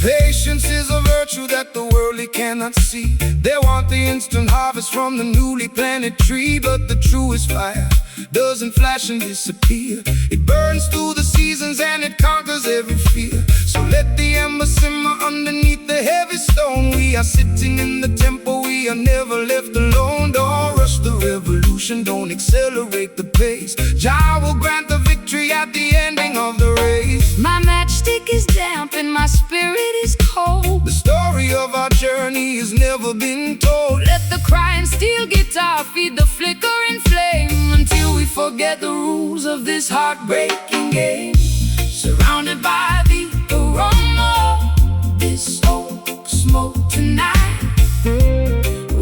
S2: Patience is a virtue that the worldly cannot see. They want the instant harvest from the newly planted tree, but the truest fire doesn't flash and disappear. It burns through the seasons and it conquers every fear. So let the ember simmer underneath the heavy stone. We are sitting in the temple, we are never left alone. Don't rush the revolution, don't accelerate the pace. Jah will grant the victory at the ending of the race.
S1: My matchstick is damp and my spirit is cold.
S2: The story of our journey has never been told.
S1: Let the crying steel guitar feed the flickering flame until we forget the rules of this heartbreaking game. Surrounded by the aroma of this oak smoke tonight,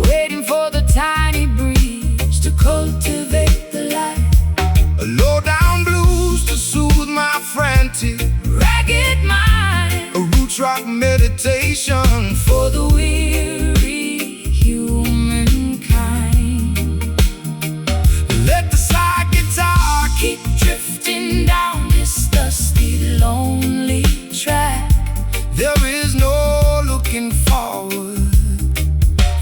S1: waiting for the tiny breeze to cultivate the light.
S2: A low-down blues to soothe my frantic
S1: Ragged mind,
S2: a roots rock meditation
S1: for the weary humankind.
S2: Let the side guitar
S1: Keep drifting down this dusty, lonely track.
S2: There is no looking forward,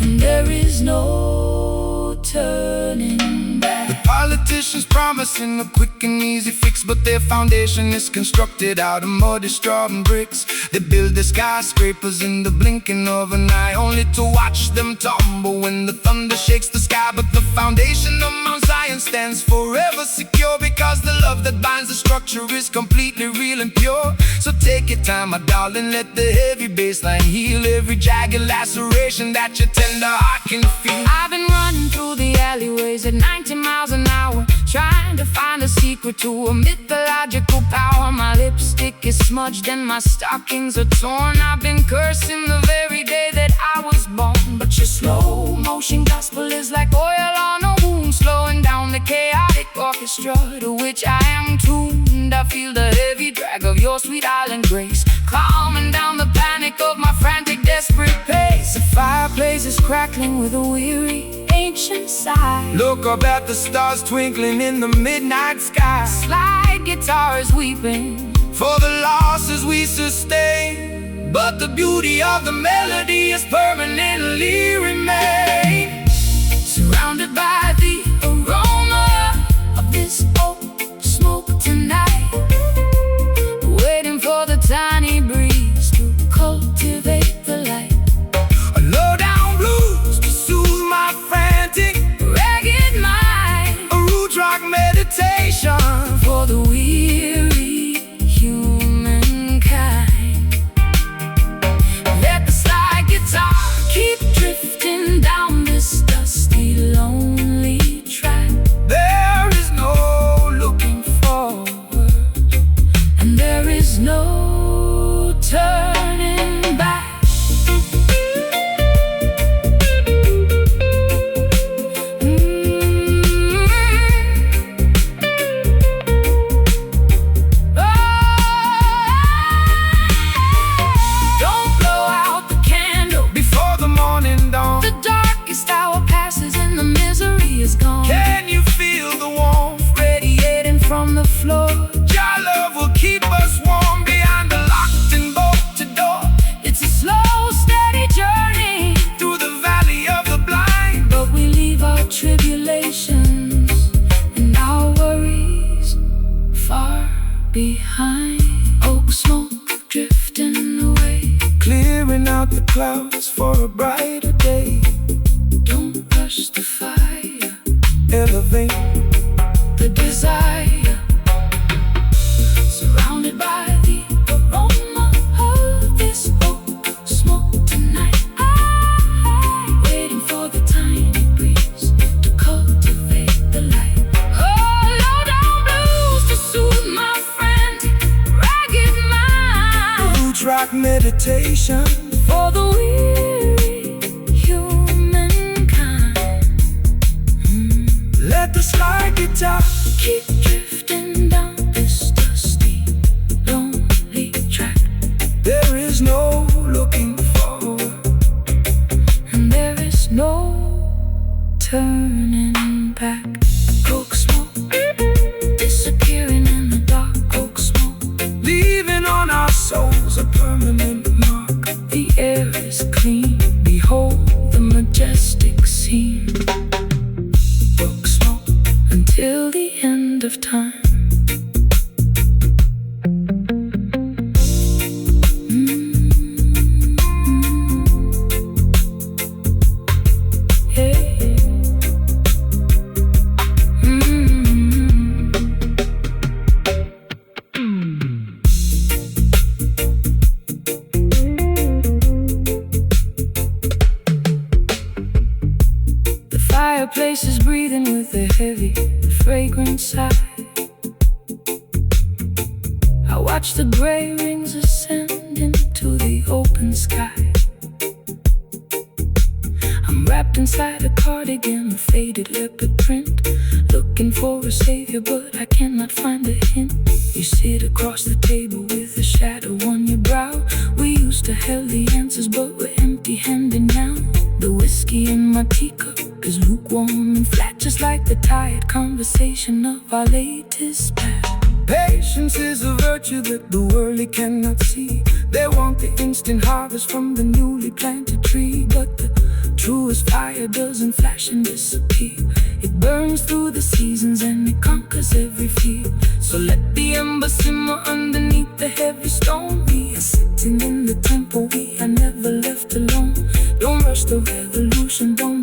S1: And there is no turning back.
S2: the politicians promising a quick and easy fix, but their foundation is constructed out of muddy straw and bricks. They build the skyscrapers in the blinking of an eye, only to watch them tumble when the thunder shakes the sky. But the foundation of Mount Zion stands forever secure, because the love that binds the structure is completely real and pure. So take your time, my darling, let the heavy bass line heal every jagged laceration that your tender heart can feel.
S1: I've been running through the alleyways at 90 miles an hour, trying to find a secret to a mythological power. My lipstick is smudged and my stockings are torn. I've been cursing the very day that I was born. But your slow motion gospel is like oil on a wound, slowing down the chaotic orchestra to which I am tuned. I feel the heavy drag of your sweet island grace, calming down the panic of my frantic, desperate pace. The fireplace is crackling with a weary, ancient sigh.
S2: Look up at the stars twinkling in the midnight sky.
S1: Slide guitar is weeping
S2: for the losses we sustain, but the beauty of the melody is permanently remain.
S1: Surrounded by the aroma of this oak smoke tonight, waiting for the tiny breeze to cultivate the light.
S2: A low-down blues to soothe my frantic,
S1: ragged mind,
S2: a root rock meditation
S1: for the weary humankind. Let the slide guitar keep drifting down this dusty, lonely track.
S2: There is no looking
S1: Forward, and there is no turning back. Don't blow out the candle
S2: before the morning dawn.
S1: the darkest hour passes and the misery is gone.
S2: Can you feel the warmth?
S1: Radiating from the floor,
S2: Your love will keep us warm behind the locked and bolted door.
S1: it's a slow, steady journey,
S2: Through the valley of the blind,
S1: but we leave our tribulations and our worries far behind. Oak smoke drifting away,
S2: clearing out the clouds for a brighter day.
S1: don't rush the fire,
S2: Elevate
S1: the desire. Surrounded by the aroma of this oak smoke tonight, waiting for the tiny breeze to cultivate the light. Oh, low down blues to soothe my frantic, ragged mind,
S2: root rock meditation
S1: for the weary humankind.
S2: Let the slide guitar
S1: Keep drifting down this dusty, lonely track,
S2: there is no looking forward,
S1: and there is no turning back. Coke smoke disappearing in the dark. Coke smoke,
S2: leaving on our souls a permanent mark.
S1: the air is clean. Behold the majestic scene. Coke smoke until the end of time. The fireplace is breathing with a heavy, fragrant sigh. I watch the gray rings ascend into the open sky. I'm wrapped inside a cardigan, a faded leopard print, looking for a savior, but I cannot find a hint. You sit across the table with a shadow on your brow. We used to have the answers, but we're empty-handed now. The whiskey in my teacup is lukewarm and flat, just like the tired conversation of our latest past.
S2: Patience is a virtue that the worldly cannot see. They want the instant harvest from the newly planted tree, but the truest fire doesn't flash and disappear. It burns through the seasons and it conquers every fear. So let the ember simmer underneath the heavy stone. We are sitting in the temple, we